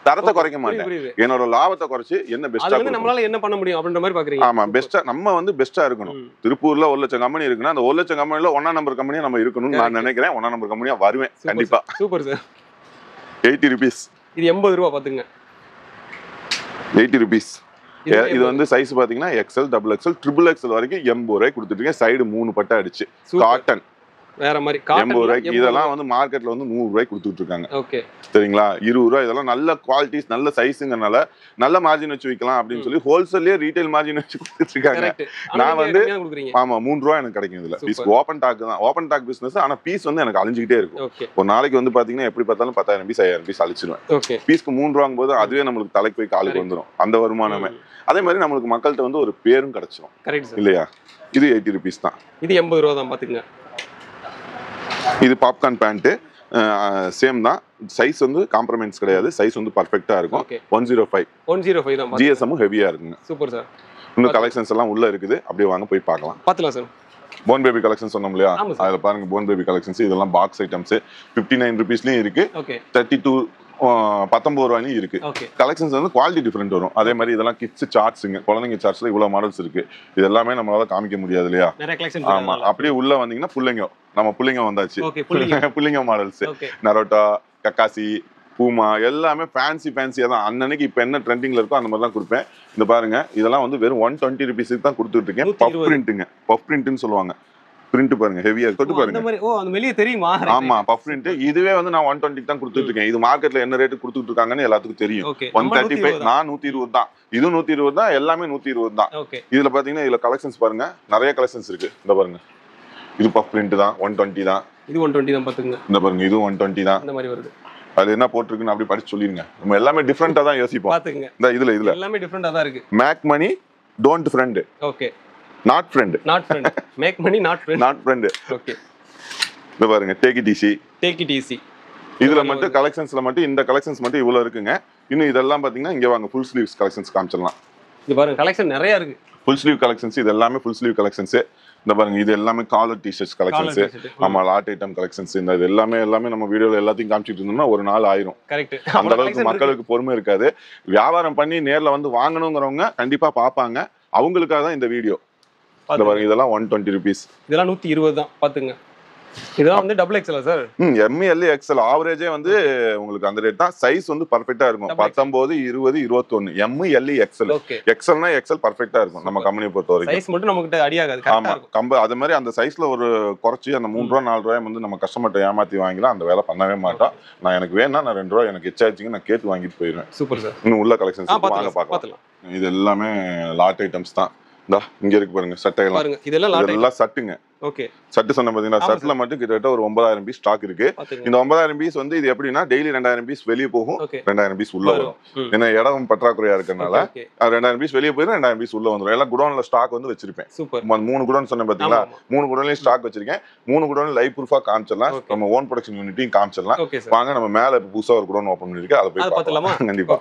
தரத்தை குறைக்க மாட்டேன், என்னோட லாபத்தை குறைச்சு என்ன பெஸ்டா நம்மளால என்ன பண்ண முடியும் அப்படின்ற மாதிரி பாக்குறீங்க. ஆமா, பெஸ்டா நம்ம வந்து பெஸ்டா இருக்கணும். திருப்பூர்ல 1 லட்சம் கம்பெனி இருக்குன்னா அந்த 1 லட்சம் கம்பெனில 1ஆம் நம்பர் கம்பெனியா நம்ம இருக்கணும்னு நான் நினைக்கிறேன். 1ஆம் நம்பர் கம்பெனியா வருவேன் கண்டிப்பா. Super sir. 80 ரூபீஸ். இது 80 ரூபா பாத்துங்க. 80 ரூபீஸ். இது வந்து சைஸ் பாத்தீங்கன்னா XL, double XL, triple XL வரைக்கும் 80 ரூபாய்க்கு கொடுத்துட்டு இருக்கேன். சைடு 3 பட்டை அடிச்சு காட்டன் வேற மாதிரி 80 ரூபாய்க்கு. இதெல்லாம் வந்து மார்க்கெட்ல வந்து 100 ரூபாய்க்கு கொடுத்துட்டு இருக்காங்க. சரிங்களா, 20 ரூபாய். இதெல்லாம் நல்ல குவாலிட்டிஸ், நல்ல சைஸுங்கனால நல்ல மார்ஜின் வச்சு விற்கலாம் அப்படின்னு சொல்லி ஹோல்சேல்லே ரீட்டைல் மார்ஜின் வச்சு கொடுத்துட்டு இருக்காங்க. நான் வந்து ஆமா 3 ரூபாய் எனக்கு கிடைக்கும். இதுல பீஸ் ஓபன் டாக் தான், ஓபன் டாக் பிசினஸ். ஆனா பீஸ் வந்து எனக்கு அழிஞ்சுக்கிட்டே இருக்கும். ஒரு நாளைக்கு வந்து பாத்தீங்கன்னா எப்படி பார்த்தாலும் 10,000 பீஸ் 5,000 பீஸ் அழிச்சிருவேன். பீஸ்க்கு 3 ரூபாங்கும் போது அதுவே நம்மளுக்கு தலைக்கு போய் காலுக்கு வந்துடும் அந்த வருமானமே. அதே மாதிரி நம்மளுக்கு மக்கள்கிட்ட வந்து ஒரு பேரும் கிடைச்சிடும் இல்லையா. இது 80 ரூபீஸ் தான். இது 80 ரூபா தான் பாத்துங்க. இது பாப்கார்ன் பேண்ட் சேம் தான். சைஸ் வந்து காம்ப்ரமைஸ் கிடையாது, சைஸ் வந்து பர்ஃபெக்ட்டா இருக்கும். 105 தான். ஜிஎஸ்எம் ஹெவியா இருக்குங்க. Super sir. இன்னும் கலெக்ஷன்ஸ் எல்லாம் உள்ள இருக்குது, அப்படியே வாங்க போய் பார்க்கலாம். பார்க்கலாம் சார். போன் பேபி கலெக்ஷன் சொன்னோம் இல்லையா, அதுல பாருங்க போன் பேபி கலெக்ஷன்ஸ். இதெல்லாம் பாக்ஸ் ஐட்டம்ஸ் 59 ரூபீஸ்லயும் இருக்கு, 32 19 ரூபாயும் இருக்கு. கலெக்ஷன்ஸ் வந்து குவாலிட்டி டிஃபரெண்ட் வரும். அதே மாதிரி இதெல்லாம் கிட்ஸ் சார்ட்ஸுங்க, குழந்தைங்க சார்ட்ஸ்ல இவ்வளவு மாடல்ஸ் இருக்கு. இது எல்லாமே நம்மளால காமிக்க முடியாது இல்லையா. ஆமா, அப்படியே உள்ள வந்தீங்கன்னா புள்ளைங்க, நம்ம புள்ளைங்க வந்தாச்சு. புள்ளைங்க மாடல்ஸ் நரோட்டா, கக்காசி, பூமா எல்லாமே ஃபேன்சியா தான். அன்னைக்கு இப்ப என்ன ட்ரெண்டிங்ல இருக்கோ அந்த மாதிரி தான் கொடுப்பேன். இந்த பாருங்க, இதெல்லாம் வந்து வெறும் 120 ரூபீஸ்க்கு தான் கொடுத்துட்டு இருக்கேன். பஃப் பிரிண்ட்டுங்க, பஃப் பிரிண்ட்னு சொல்லுவாங்க. பிரிண்ட் பாருங்க, ஹெவியா தொட்டு பாருங்க. அந்த மாதிரி அந்த வெளிய தெரியுமா? ஆமா, பஃப் பிரிண்ட். இதுவே வந்து நான் 120 தான் கொடுத்துட்டு இருக்கேன். இது மார்க்கெட்ல என்ன ரேட் கொடுத்துட்டு இருக்காங்கன்னு எல்லாத்துக்கும் தெரியும். 135, நான் 120 தான், இது 120 தான், எல்லாமே 120 தான். இதுல பாத்தீங்கன்னா இதுல கலெக்ஷன்ஸ் பாருங்க, நிறைய கலெக்ஷன்ஸ் இருக்கு. இந்த பாருங்க, இது பஃப் பிரிண்ட் தான், 120 தான். இது 120 தான் பாத்துங்க. இந்த பாருங்க, இது 120 தான். இந்த மாதிரி வருது. அது என்ன போட்டிருக்குன்னு அப்படி படிச்சு சொல்லிருங்க. நம்ம எல்லாமே டிஃப்ரெண்டா தான் யோசிப்போம். பாத்துங்க இந்த இதுல எல்லாமே டிஃபரெண்டா தான் இருக்கு. Make money don't friend. Okay. Not friend. Not friend. Make money not friend. Not friend. Okay. இத பாருங்க take it easy. Take it easy. இதுல மட்டும் கலெக்ஷன்ஸ்ல மட்டும் இந்த கலெக்ஷன்ஸ் மட்டும் இவ்வளவு இருக்குங்க. இன்னும் இதெல்லாம் பாத்தீங்கன்னா இங்க வாங்க ஃபுல் ஸ்லீவ்ஸ் கலெக்ஷன்ஸ் காமிச்சிடலாம். இது பாருங்க கலெக்ஷன் நிறைய இருக்கு. ஃபுல் ஸ்லீவ் கலெக்ஷன்ஸ் இது எல்லாமே ஃபுல் ஸ்லீவ் கலெக்ஷன்ஸ். இந்த பாருங்க இது எல்லாமே காலர் டிஷர்ட்ஸ் கலெக்ஷன்ஸ். ஆமா லாட் ஐட்டம் கலெக்ஷன்ஸ். இந்த இது எல்லாமே நம்ம வீடியோல எல்லாத்தையும் காமிச்சிட்டு இருந்தோம்னா ஒரு நாள் ஆயிரும். கரெக்ட். அந்த அளவுக்கு மக்களுக்கு பொறுமை இருக்காது. வியாபாரம் பண்ணி நேர்ல வந்து வாங்கணுங்கிறவங்க கண்டிப்பா பாப்பாங்க. அவங்களுக்காக தான் இந்த வீடியோ. இந்த பாருங்க இதெல்லாம் 120 rupees. இதெல்லாம் 120 தான் பாத்துங்க. இதெல்லாம் வந்து double XL sir. M L XL ஆவரேஜே வந்து உங்களுக்கு அந்த ரேட் தான். சைஸ் வந்து பர்ஃபெக்ட்டா இருக்கும். 19 20 21 எம்எல் எக்ஸ்எல். எக்ஸ்எல்னா எக்ஸ்எல் பர்ஃபெக்ட்டா இருக்கும் நம்ம கம்பெனியை பொறுத்த வரைக்கும். சைஸ் மட்டும் நமக்கு அடியாகாது. கரெக்ட்டா இருக்கும். கம்ப அது மாதிரி அந்த சைஸ்ல ஒரு குறைச்சி அந்த 3 ரூபாய் 4 ரூபாய் வந்து நம்ம கஸ்டமர்ட்ட ஏமாத்தி வாங்கிலாம் அந்த வேலை பண்ணவே மாட்டோம். நான் எனக்கு வேணா நான் 2 ரூபாய் எனக்கு எச்சாச்சுங்க நான் கேட்டு வாங்கிட்டு போயிடுவேன். Super sir. இன்னும் உள்ள கலெக்ஷன்ஸ் வாங்க பார்க்கலாம். இது எல்லாமே லாட் ஐட்டம்ஸ் தான். இங்க இருக்கு பாருங்க சட்டைகள் பாருங்க இதெல்லாம் சட்டுங்க. ஓகே. சட்டு சொன்ன பாத்தீங்கன்னா சட்டுல மட்டும் கிட்டத்தட்ட ஒரு 9000 பீஸ் ஸ்டாக் இருக்கு. இந்த 9000 பீஸ் வந்து இது எப்படின்னா டெய்லி 2000 பீஸ் வெளியே போகும், 2000 பீஸ் உள்ள வரும். ஏன்னா இடம் பற்றாக்குறையா இருக்கறனால 2000 பீஸ் வெளியே போயிடும், 2000 பீஸ் உள்ள வந்துடும். எல்லாம் குடோன்ல ஸ்டாக் வந்து வச்சிருப்பேன். 3 குடோன் சொன்னேன் பாத்தீங்களா, 3 குடோன்லயும் ஸ்டாக் வச்சிருக்கேன். 3 குடோன் லைவ் ப்ரூஃபா காமிச்சிடலாம். நம்ம ஓன் ப்ரொடக்ஷன் யூனிட்டையும் காமிச்சிடலாம். வாங்க நம்ம மேல புதுசா ஒரு குடோன் ஓபன் பண்ணிருக்கேன், அதை போய் பார்க்கலாமா? கண்டிப்பா.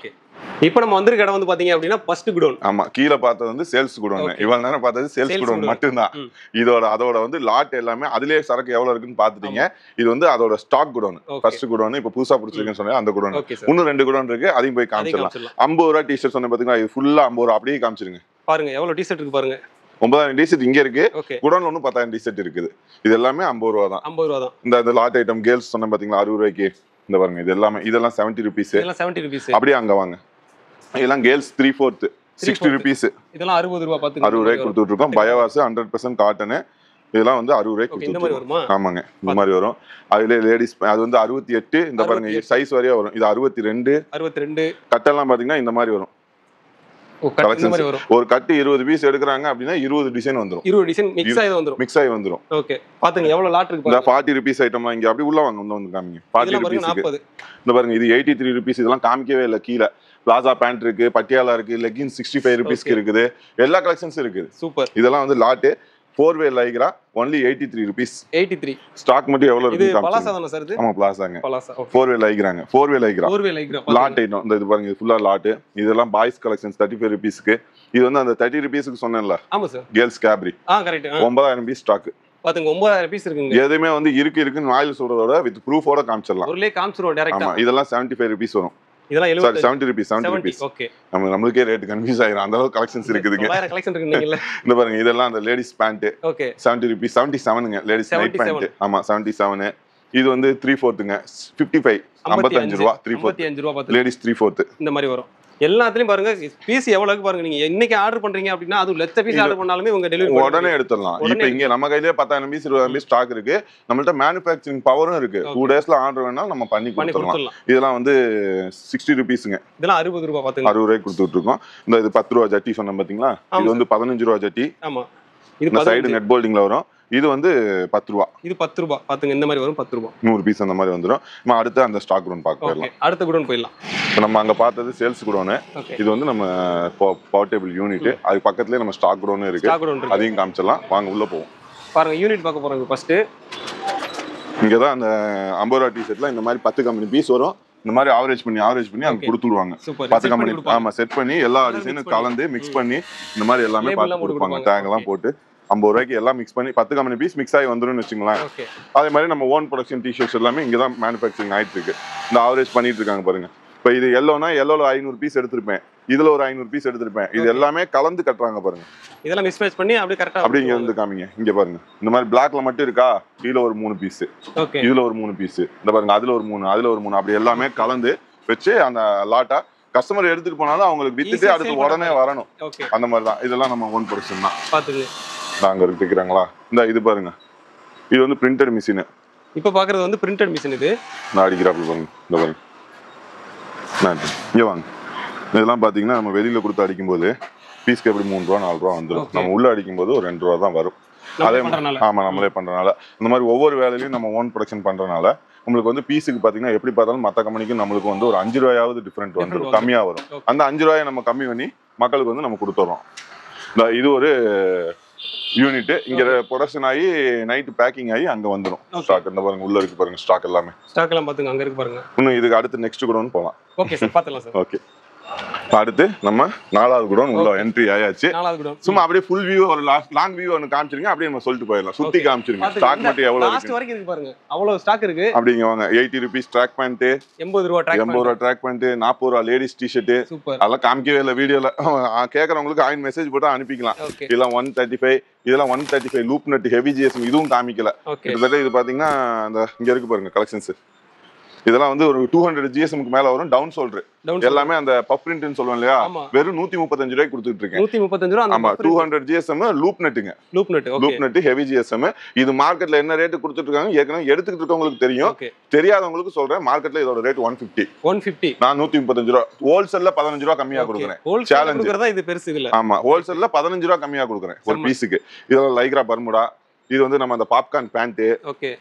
இப்போ நம்ம வந்திருக்க இடம் வந்து பாத்தீங்க அப்படின்னா ஃபர்ஸ்ட் குடோன். ஆமா, கீழ பார்த்தது வந்து சேல்ஸ் குடோன். இவ்வளவு நேரம் பார்த்தது சேல்ஸ் குடோன் மட்டும்தான். அதோட வந்து லாட் எல்லாமே அதுலயே சரக்கு எவ்வளவு இருக்குன்னு பாத்துட்டீங்க. இது வந்து அதோட ஸ்டாக் குடோன். ஃபர்ஸ்ட் குடோன் இப்ப புதுசா புடிச்சிருக்கேன்னு சொன்னேன் அந்த குடோன். இன்னும் 2 குடோன் இருக்கு, அதையும் போய் காமிச்சிடலாம். 50 ரூபாய் டிஷர்ட் சொன்ன பாத்தீங்களா, இது ஃபுல்லா 50 ரூபாய். அப்படியே காமிச்சிருங்க. பாருங்க எவ்வளவு டிஷர்ட் இருக்கு பாருங்க. 9000 டிஷர்ட் இங்க இருக்கு. குடோன்ல ஒன்னும் 10000 டிஷர்ட் இருக்குது. இது எல்லாமே 50 ரூபாய் தான். 50 ரூபாய் தான். இந்த லாட் ஐட்டம் கேர்ள்ஸ் சொன்ன பாத்தீங்களா 60 ரூபாய்க்கு. இந்த பாருங்க இது எல்லாமே இதெல்லாம் 70 rupees. இதெல்லாம் 70 rupees. அப்படியே அங்க வாங்க. இதெல்லாம் கேர்ள்ஸ் 3/4 60 rupees. இதெல்லாம் 60 ரூபாய் பாத்துங்க. 60 ரூபாய்க்கு கொடுத்துட்டு இருக்கோம். பயோவாஸ் 100% காட்டன். இதெல்லாம் வந்து 60 ரூபாய்க்கு கொடுத்துட்டு இருக்கோம். ஆமாங்க, இந்த மாதிரி வரும். அதுல லேடிஸ் அது வந்து 68. இந்த பாருங்க சைஸ் வரையா வரும். இது 62. கட்டெல்லாம் பாத்தீங்கன்னா இந்த மாதிரி வரும். ஒரு கட்டு 20 பீஸ் எடுக்கறாங்க அப்படின்னா 20 டிசைன் வந்துரும். 20 டிசைன் மிக்ஸ் ஆயி வந்துரும். ஓகே, பாத்துங்க எவ்வளவு லாட் இருக்கு பாருங்க. இந்த 40 rupees ஐட்டம்லாம் இங்க அப்படி உள்ள வாங்க வந்து காமிங்க. 40 rupees. இந்த பாருங்க இது 83 rupees. இதெல்லாம் காமிக்கவே இல்ல. கீழ பிளாசா பேண்ட் இருக்கு, பட்டியாலா இருக்கு, லெகின்ஸ் 65 rupeesக்கு இருக்குது. எல்லா கலெக்ஷன்ஸ் இருக்குது. சூப்பர். இதெல்லாம் வந்து lot 4-way Lycra only 83 rupees. 83. Stock மட்டும் எவ்வளவு இருக்கு காமிங்க. இது பிளாசா தான சார் இது? ஆமா பிளாசாங்க. பிளாசா. 4-way லைக்ராங்க. 4-way lycra. Lot item. இந்த இது பாருங்க இது ஃபுல்லா லாட். இதெல்லாம் பாய்ஸ் கலெக்ஷன்ஸ் 35 rupeesக்கு. இது வந்து அந்த 30 rupeesக்கு சொன்னேன்ல. ஆமா sir. Girls capri. Correct. 9000 piece stock. பாத்துங்க 9000 பீஸ் இருக்குங்க. எதுமே வந்து இருக்குன்னு வாயில சொல்றதோட வித் ப்ரூஃபோட காமிச்சிடலாம். ஒருலே காமிச்சிரோம் டைரக்ட்டா. ஆமா, இதெல்லாம் 75 rupees வரும். இதெல்லாம் 70 rupees. ஓகே. நமக்கே ரேட் கன்ஃபியூஸ் ஆயிரும். அந்த அளவுக்கு கலெக்ஷன்ஸ் இருக்குதுங்க. 1000 கலெக்ஷன் இருக்குங்கல. இந்த பாருங்க இதெல்லாம் அந்த லேடிஸ் பேண்ட். ஓகே. 70 rupees. 77ங்க லேடிஸ் நைட் பேண்ட். ஆமா 77. இது வந்து 3/4ங்க. 55 55 ரூபாய். 3/4 ரூபாய் பாத்து. லேடிஸ் 3/4 இந்த மாதிரி வரும். எல்லாத்துலயும் பாருங்க பீஸ் எவ்வளவுக்கு பாருங்க. நீங்க இன்னைக்கு ஆர்டர் பண்றீங்க அப்படின்னா அது லட்ச பீஸ் ஆர்டர் பண்ணாலுமே உங்க டெலிவரி உடனே எடுத்துடலாம். இப்போ இங்க நம்ம கையிலே 10000 பீஸ் 20000 பீஸ் ஸ்டாக் இருக்கு. நம்மள்ட்ட மேனுஃபேக்சரிங் பவரும் இருக்கு. 2 daysல ஆர்டர் வேணா நம்ம பண்ணி கொடுத்துடலாம். இதெல்லாம் வந்து 60 rupeesங்க. இதெல்லாம் 60 ரூபாய் பாத்துங்க. 60 ரூபாய்க்கு கொடுத்துட்டு இருக்கோம். இந்த இது 10 ரூபாய் ஜட்டி சொன்னேன் பாத்தீங்களா, இது வந்து 15 ரூபாய் ஜட்டி. ஆமா, இது சைடு நெட் போல்டிங்ல வரும். இது வந்து 10 ரூபாய். இது 10 ரூபாய் பாத்துங்க. இந்த மாதிரி வரும் 10 ரூபாய். 100 பீஸ் அந்த மாதிரி வந்துரும். நம்ம அடுத்து அந்த ஸ்டாக் குடோன் பார்க்க போயிடலாம். அடுத்த குடோன் போயிடலாம். நம்ம அங்க பார்த்தது சேல்ஸ் குடோன். இது வந்து நம்ம போர்ட்டபிள் யூனிட். அது பக்கத்துலயே நம்ம ஸ்டாக் குடோன் இருக்கு. அதையும் காமிச்சிடலாம். வாங்க உள்ள போவோம். பாருங்க யூனிட் பார்க்க போறோம். ஃபர்ஸ்ட் இங்க தான் அந்த 50 ரூபாய் டி-ஷர்ட்ல இந்த மாதிரி 10 கம்பெனி பீஸ் வரும். இந்த மாதிரி ஆவரேஜ் பண்ணி அங்க கொடுத்துடுவாங்க. 10 கம்பெனி. ஆமா, செட் பண்ணி எல்லா டிசைனும் கலந்து மிக்ஸ் பண்ணி இந்த மாதிரி எல்லாமே பார்த்து கொடுப்பாங்க. டேக் எல்லாம் போட்டு 50 ரூபாய்க்கு எல்லாம் மிக்ஸ் பண்ணி 10 கம்பெனி பீஸ் மிக்ஸ் ஆகி வந்துரும்னு வச்சுங்களேன். அதே மாதிரி நம்ம ஓன் ப்ரொடக்ஷன் டி-ஷர்ட்ஸ் எல்லாமே இங்க தான் மேனுஃபேக்சரிங் ஆயிட்டு இருக்கு. இந்த ஆவரேஜ் பண்ணிட்டு இருக்காங்க பாருங்க. இப்போ இது எல்லோனா எல்லோல 500 பீஸ் எடுத்திருப்பேன், இதுல ஒரு 500 பீஸ் எடுத்திருப்பேன். இது எல்லாமே கலந்து கட்டுறாங்க பாருங்க. இதெல்லாம் மிக்ஸ் மேட்ச் பண்ணி அப்படியே கரெக்ட்டா அப்படியே இங்க வந்து காமிங்க. இங்க பாருங்க இந்த மாதிரி பிளாக்ல மட்டும் இருக்கா, இதுல ஒரு 3 பீஸ், இதுல ஒரு 3 பீஸ், இந்த பாருங்க அதுல ஒரு 3, அதுல ஒரு 3, அப்படி எல்லாமே கலந்து வச்சு அந்த லாட்டா கஸ்டமர் எடுத்துட்டு போனாலும் அவங்களுக்கு வித்துட்டு அடுத்து உடனே வரணும். அந்த மாதிரி தான் இதெல்லாம் நம்ம ஓன் ப்ரொடக்ஷன் தான். பாத்துங்க நாங்க இருக்கிறாங்களா. இந்த இது பாருங்க, இது வந்து பிரிண்டட் மிஷின். இப்போ பாக்குறது வந்து பிரிண்டட் மிஷின். இது நான் அடிக்கிறாப்ல பாருங்க. இந்த பாருங்க இங்க வாங்க. இதெல்லாம் பாத்தீங்கன்னா நம்ம வெளியில கொடுத்து அடிக்கும் போது பீஸ்க்கு எப்படி 3 ரூபா 4 ரூபா வந்துடும். நம்ம உள்ள அடிக்கும் போது ஒரு 2 ரூபா தான் வரும். அதே ஆமா நம்மளே பண்றதுனால இந்த மாதிரி ஒவ்வொரு வேலையிலையும் நம்ம ஓன் ப்ரொடக்ஷன் பண்றதுனால உங்களுக்கு வந்து பீஸுக்கு பாத்தீங்கன்னா எப்படி பார்த்தாலும் மத்த கம்பெனிக்கு நம்மளுக்கு வந்து ஒரு 5 ரூபாயாவது டிஃபரெண்ட் வந்துடும், கம்மியா வரும். அந்த 5 ரூபாயை நம்ம கம்மி பண்ணி மக்களுக்கு வந்து நம்ம கொடுத்துறோம். இது ஒரு யூனிட் இங்க ப்ரொடக்ஷன் ஆகி நைட் பேக்கிங் ஆகி அங்க வந்துடும். ஸ்டாக் இந்த பாருங்க, உள்ள இருக்கு பாருங்க ஸ்டாக் எல்லாமே. ஸ்டாக் எல்லாம் பாத்துங்க, அங்க இருக்கு பாருங்க. இன்னும் இதுக்கு அடுத்து நெக்ஸ்ட் குடோன் போலாம். ஓகே சார், பாத்துலாம் சார். ஓகே, அடுத்து நம்ம 4வது குடோன் உள்ள என்ட்ரி ஆயாச்சு. 4வது குடோன் சும்மா அப்படியே ஃபுல் வியூ ஒரு லாங் வியூ ஒன்னு காமிச்சிருங்க, அப்படியே நம்ம சொல்லிட்டு போயிடலாம். சுத்தி காமிச்சிருங்க ஸ்டாக் மட்டும் எவ்வளவு இருக்கு. லாஸ்ட் வரைக்கும் இருக்கு பாருங்க, அவ்வளவு ஸ்டாக் இருக்கு. அப்படிங்க வாங்க. 80 ரூபீஸ் ட்ராக் பேண்ட், 80 ரூபாய் ட்ராக் 80 ரூபாய் ட்ராக் பேண்ட், 40 ரூபாய் லேடிஸ் டி-ஷர்ட். சூப்பர். அதெல்லாம் காமிக்கவே இல்ல வீடியோல. கேக்குறவங்களுக்கு ஆயின் மெசேஜ் போட்டு அனுப்பிக்கலாம். இதெல்லாம் 135, இதெல்லாம் 135 லூப் நட் ஹெவி ஜிஎஸ்எம், இதுவும் காமிக்கல. கிட்டத்தட்ட இது பாத்தீங்கன்னா அந்த இங்க இருக்கு பாருங்க கலெக்ஷன்ஸ். இதெல்லாம் வந்து ஒரு 200 ஜிஎஸ்எம்க்கு மேல வரும். டவுன் சோல்டர் எல்லாமே அந்த பப் பிரிண்ட்னு சொல்லுவோம் இல்லையா, வெறும் 135 ரூபாய்க்கு கொடுத்துட்டு இருக்கேன். 135 ரூபாய். ஆமா, 200 ஜிஎஸ்எம் லூப் நெட்டுங்க. Loop net heavy GSM. இது மார்க்கெட்ல என்ன ரேட் கொடுத்துட்டு இருக்காங்க ஏற்கனவே எடுத்துக்கிட்டு இருக்கவங்களுக்கு தெரியும். தெரியாதவங்களுக்கு சொல்றேன், மார்க்கெட்ல இதோட ரேட் 150. நான் 135 ரூபாய், ஹோல்சேல்ல 15 ரூபாய் கம்மியா கொடுக்குறேன். சேலஞ்ச் இது பெருசு இல்ல. ஆமா, ஹோல்சேல்ல 15 ரூபாய் கம்மியா கொடுக்குறேன் ஒரு பீஸுக்கு. இதெல்லாம் லைக்ரா பர்முடா. இது வந்து நம்ம அந்த பாப்கார்ன் பேண்ட். ஓகே,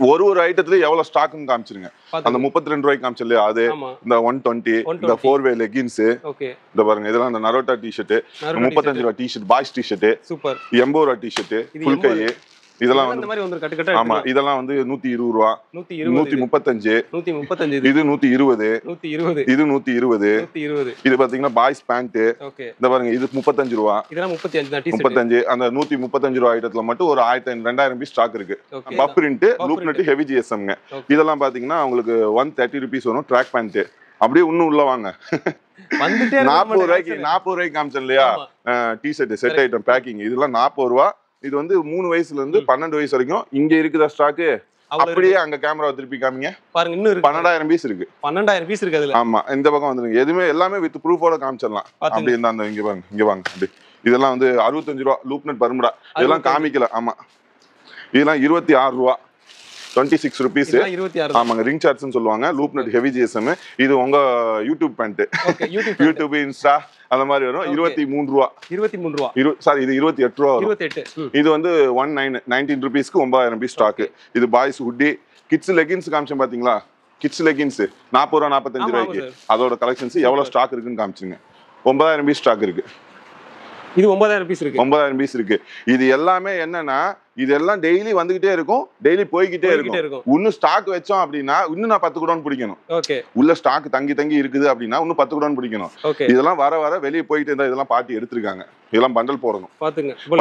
ஒரு ஐட்டத்துல எவ்வளவு ஸ்டாக்னு காமிச்சிருங்க. அந்த 32 ரூபாய்க்கு காமிச்சு இல்லையா, அது இந்த 120, இந்த 4-வே லெகின்ஸ். இந்த பாருங்க, இதெல்லாம் அந்த நரோட்டா டி-ஷர்ட், 35 ரூபாய் டி-ஷர்ட், பாய்ஸ் டி-ஷர்ட், சூப்பர். 80 ரூபாய் டி-ஷர்ட் ஃபுல் கை. இதெல்லாம் வந்து மாதிரி வந்து கட்டு கட்டு. ஆமா, இதெல்லாம் வந்து 120 ரூபாய், 135, இது 120, இது 120. இது பாத்தீங்கன்னா பாய்ஸ் பேண்ட். இந்த பாருங்க, இது 35 ரூபாய், இதெல்லாம் 35. அந்த 135 ரூபாய் ஐட்டத்துல மட்டும் ஒரு 2000 பீஸ் ஸ்டாக் இருக்கு. பப் பிரிண்ட், லூப் நெட் ஹெவி ஜிஎஸ்எம்ங்க. இதெல்லாம் பாத்தீங்கன்னா உங்களுக்கு 130 ரூபீஸ் வரும். ட்ராக் பேண்ட் அப்படியே இன்னும் உள்ள வாங்க. 40 ரூபாய்க்கு காமிச்சேன் இல்லையா டி-ஷர்ட் செட் ஐட்டம் பேக்கிங். இதெல்லாம் 40 ரூபாய். இது வந்து 3 வயசுல இருந்து 12 வயசு வரைக்கும் இங்க இருக்குதா ஸ்டாக். அப்படியே அங்க கேமரா திருப்பி காமிங்க பாருங்க, இன்னும் 12000 பீஸ் இருக்கு. 12000 பீஸ் இருக்கு அதுல. ஆமா, இந்த பக்கம் வந்துருங்க. எதுவுமே எல்லாமே வித் ப்ரூஃபோட காமிச்சிடலாம். அப்படி இருந்தா அந்த இங்க வாங்க, இங்க வாங்க. அப்படி இதெல்லாம் வந்து 65 ரூபாய் லூப் நெட் பர்முடா. இதெல்லாம் காமிக்கல. ஆமா, இதெல்லாம் 26 ரூபாய், 26 ரூபீஸ். ஆமாங்க, ரிங் சார்ட்ஸ்னு சொல்லுவாங்க. Loop net heavy GSM. இது உங்க யூடியூப் பேண்ட், யூடியூப் இன்ஸ்டா அந்த மாதிரி வரும். 23 ரூபாய். சாரி, இது 28 ரூபாய் வரும். இது வந்து 19 ரூபீஸ்க்கு 9000 பீஸ் ஸ்டாக். இது பாய்ஸ் ஹுட்டி. கிட்ஸ் லெகின்ஸ் காமிச்சேன் பாத்தீங்களா, கிட்ஸ் லெகின்ஸ் 40 ரூபாய் 45 ரூபாய்க்கு. அதோட கலெக்ஷன்ஸ் எவ்வளவு ஸ்டாக் இருக்குன்னு காமிச்சுங்க. 9000 பீஸ் ஸ்டாக் இருக்கு. இது 9000 பீஸ் இருக்கு. 9000 பீஸ் இருக்கு. இது எல்லாமே என்னன்னா, இதெல்லாம் டெய்லி வந்துகிட்டே இருக்கும், டெய்லி போய்கிட்டே இருக்கும். இன்னும் ஸ்டாக் வச்சோம் அப்படின்னா இன்னும் நான் 10 குடோன் பிடிக்கணும். உள்ள ஸ்டாக் தங்கி இருக்குது அப்படின்னா இன்னும் 10 குடோன் பிடிக்கணும். இதெல்லாம் வர வர வெளியே போயிட்டு இருந்தா இதெல்லாம் பாட்டி எடுத்திருக்காங்க. இதெல்லாம் பண்டல் போடணும்,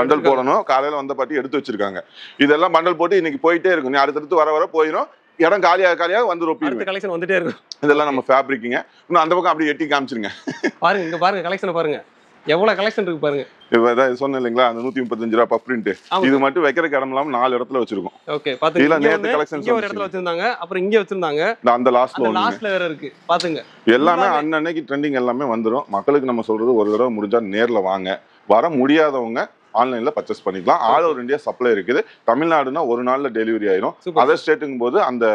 பண்டல் போடணும். காலையில வந்த பாட்டி எடுத்து வச்சிருக்காங்க. இதெல்லாம் பண்டல் போட்டு இன்னைக்கு போயிட்டே இருக்கும். நீ அடுத்தடுத்து வர வர போயிடும். இடம் காலியாக வந்து ரொப்பிடுவேன். கலெக்ஷன் வந்துட்டே இருக்கும். இதெல்லாம் நம்ம ஃபேப்ரிக்குங்க. இன்னும் அந்த பக்கம் அப்படியே எட்டி காமிச்சிருங்க. பாருங்க, இங்க பாருங்க கலெக்ஷன் பாருங்க, எவ்வளவு கலெக்ஷன் இருக்கு பாருங்க. இதான் சொன்னேன் இல்லைங்களா, அந்த 135 ரூபாய் பப் பிரிண்ட். இது மட்டும் வைக்கிற இடம் இல்லாம 4 இடத்துல வச்சிருக்கோம். ஓகே, பாத்துங்க. நேத்து கலெக்ஷன்ஸ் ஒரு இடத்துல வச்சிருந்தாங்க, அப்புறம் இங்க வச்சிருந்தாங்க. அந்த லாஸ்ட்ல வேற இருக்கு பாத்துங்க. எல்லாமே அன்னைக்கு ட்ரெண்டிங் எல்லாமே வந்துரும். மக்களுக்கு நம்ம சொல்றது, ஒரு தடவை முடிஞ்சா நேர்ல வாங்க. வர முடியாதவங்க ஆன்லைன்ல பர்ச்சேஸ் பண்ணிக்கலாம். ஆல் ஓவர் இந்தியா சப்ளை இருக்குது. தமிழ்நாடுனா ஒரு நாள்ல டெலிவரி ஆயிரும். அதர் ஸ்டேட்டுங்கும் போது அந்த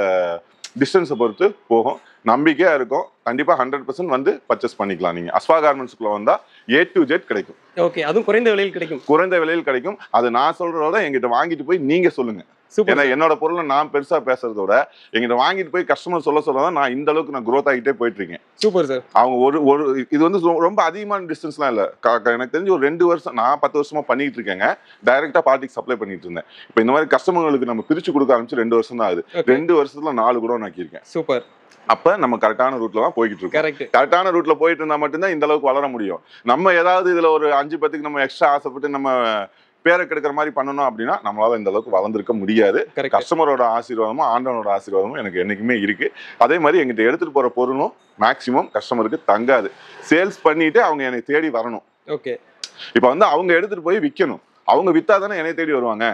டிஸ்டன்ஸை பொறுத்து போகும். நம்பிக்கையா இருக்கும். கண்டிப்பா 100% வந்து பர்ச்சேஸ் பண்ணிக்கலாம். நீங்க அஸ்வா கார்மெண்ட்ஸ்க்குள்ள வந்தா A to Z கிடைக்கும். ஓகே, அதுவும் குறைந்த விலையில் கிடைக்கும். குறைந்த விலையில் கிடைக்கும். அது நான் சொல்றதோட எங்கிட்ட வாங்கிட்டு போய் நீங்க சொல்லுங்க. ஏன்னா என்னோட பொருளை நான் பெருசா பேசுறதோட எங்கிட்ட வாங்கிட்டு போய் கஸ்டமர் சொல்லதான் நான் இந்த அளவுக்கு நான் growth ஆகிட்டே போயிட்டு இருக்கேன். Super sir. அவங்க ஒரு இது வந்து ரொம்ப அதிகமான டிஸ்டன்ஸ்லாம் இல்ல. எனக்கு தெரிஞ்சு ஒரு 2 வருஷம், நான் 10 வருஷமா பண்ணிட்டு இருக்கேங்க. டைரக்டா பார்ட்டிக்கு சப்ளை பண்ணிட்டு இருந்தேன். இப்போ இந்த மாதிரி கஸ்டமர்களுக்கு நம்ம பிரிச்சு கொடுக்க ஆரம்பிச்சு 2 வருஷம் தான் ஆகுது. 2 வருஷத்துல 4 குடோன் ஆக்கியிருக்கேன். சூப்பர். அப்ப நம்ம கரெக்டான ரூட்ல தான் போய்கிட்டு இருக்கோம். கரெக்டான ரூட்ல போயிட்டு இருந்தா மட்டும்தான் இந்த அளவுக்கு வளர முடியும். நம்ம ஏதாவது இதுல ஒரு 5-10க்கு நம்ம எக்ஸ்ட்ரா ஆசைப்பட்டு நம்ம பேரை கெடுக்கிற மாதிரி பண்ணணும் அப்படின்னா நம்மளால இந்த அளவுக்கு வளர்ந்துருக்க முடியாது. கஸ்டமரோட ஆசீர்வாதமும் ஆண்டவனோட ஆசீர்வாதமும் எனக்கு என்னைக்குமே இருக்கு. அதே மாதிரி எங்கிட்ட எடுத்துட்டு போற பொருளும் மேக்சிமம் கஸ்டமருக்கு தங்காது. சேல்ஸ் பண்ணிட்டு அவங்க என்னை தேடி வரணும். ஓகே, இப்ப வந்து அவங்க எடுத்துட்டு போய் விற்கணும். அவங்க வித்தாதானே என்னை தேடி வருவாங்க.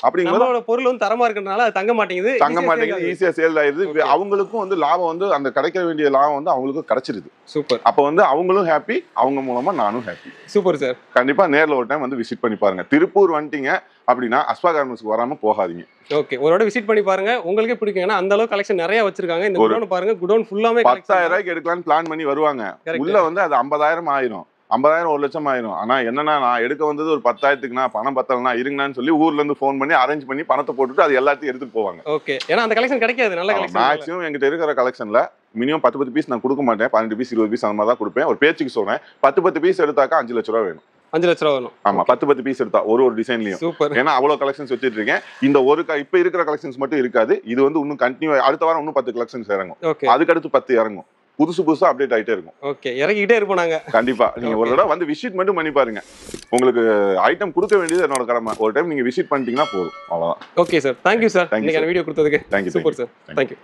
அப்படிங்கிற பொருள் வந்து தரமா இருக்கிறதுனால தங்க மாட்டேங்குது, ஈஸியா சேல் ஆயிருது. அவங்களுக்கும் வந்து லாபம் வந்து அந்த கிடைக்க வேண்டிய லாபம் வந்து அவங்களுக்கும் கிடைச்சிருது. சூப்பர். அப்ப வந்து அவங்களும் ஹாப்பி, அவங்க மூலமா நானும் ஹாப்பி. Super sir. கண்டிப்பா நேர்ல ஒரு டைம் வந்து விசிட் பண்ணி பாருங்க. திருப்பூர் வந்துட்டீங்க அப்படின்னா அஸ்வா கார்மெண்ட்ஸ்க்கு வராம போகாதீங்க. ஓகே, ஒருவோட விசிட் பண்ணி பாருங்க, உங்களுக்கே பிடிக்கும். ஏன்னா அந்த அளவுக்கு கலெக்ஷன் நிறைய வச்சிருக்காங்க. இந்த குடோன் பாருங்க, குடோன் ஃபுல்லாமே 10,000 ரூபாய்க்கு எடுக்கலாம்னு பிளான் பண்ணி வருவாங்க. உள்ள வந்து அது 50,000 ஆயிரும். 50,000 1 லட்சம் ஆயிரும். ஆனா என்னன்னா நான் எடுக்க வந்தது ஒரு 10,000க்கு நான் பணம் பத்தலனா இருங்கன்னு சொல்லி ஊர்ல இருந்து ஃபோன் பண்ணி அரேஞ்ச் பண்ணி பணத்தை போட்டுட்டு அது எல்லாத்தையும் எடுத்துட்டு போவாங்க. ஓகே. ஏன்னா அந்த கலெக்ஷன் கிடைக்காது. நல்ல கலெக்ஷன். மேக்ஸிமம் என்கிட்ட இருக்கிற கலெக்ஷன்ல மினிமம் 10 பீஸ் நான் கொடுக்க மாட்டேன். 12 பீஸ் 20 பீஸ் அந்த மாதிரி தான் கொடுப்பேன். ஒரு பேச்சுக்கு சொல்றேன். 10 பீஸ் எடுத்தாக்கா 5 லட்சம் ரூபாய் வேணும். 5 லட்சம் ரூபாய் வேணும். ஆமா 10 பீஸ் எடுத்தா ஒரு டிசைன்லயும். சூப்பர். ஏன்னா அவ்வளவு கலெக்ஷன்ஸ் வச்சிட்டு இருக்கேன். இந்த இப்ப இருக்கிற கலெக்ஷன்ஸ் மட்டும் இருக்காது. இது வந்து இன்னும் கண்டினியூ அடுத்த வாரம் இன்னும் 10 கலெக்ஷன்ஸ் இறங்கும். அதுக்கு அடுத்து 10 இறங்கும். புதுசா அப்டேட் ஆயிட்டே இருக்கும். ஓகே, இறக்கிட்டே இருப்போம் நாங்க. கண்டிப்பா நீங்க ஒரு தடவை வந்து விசிட் மட்டும் பண்ணி பாருங்க. உங்களுக்கு ஐட்டம் கொடுக்க வேண்டியது என்னோட கடமை. ஒரு டைம் நீங்க விசிட் பண்ணிட்டீங்கன்னா போதும். அவ்வளவுதான். Okay sir, thank you sir. இன்னைக்கு வீடியோ கொடுத்ததுக்கு. தேங்க்யூ. Super sir, thank you.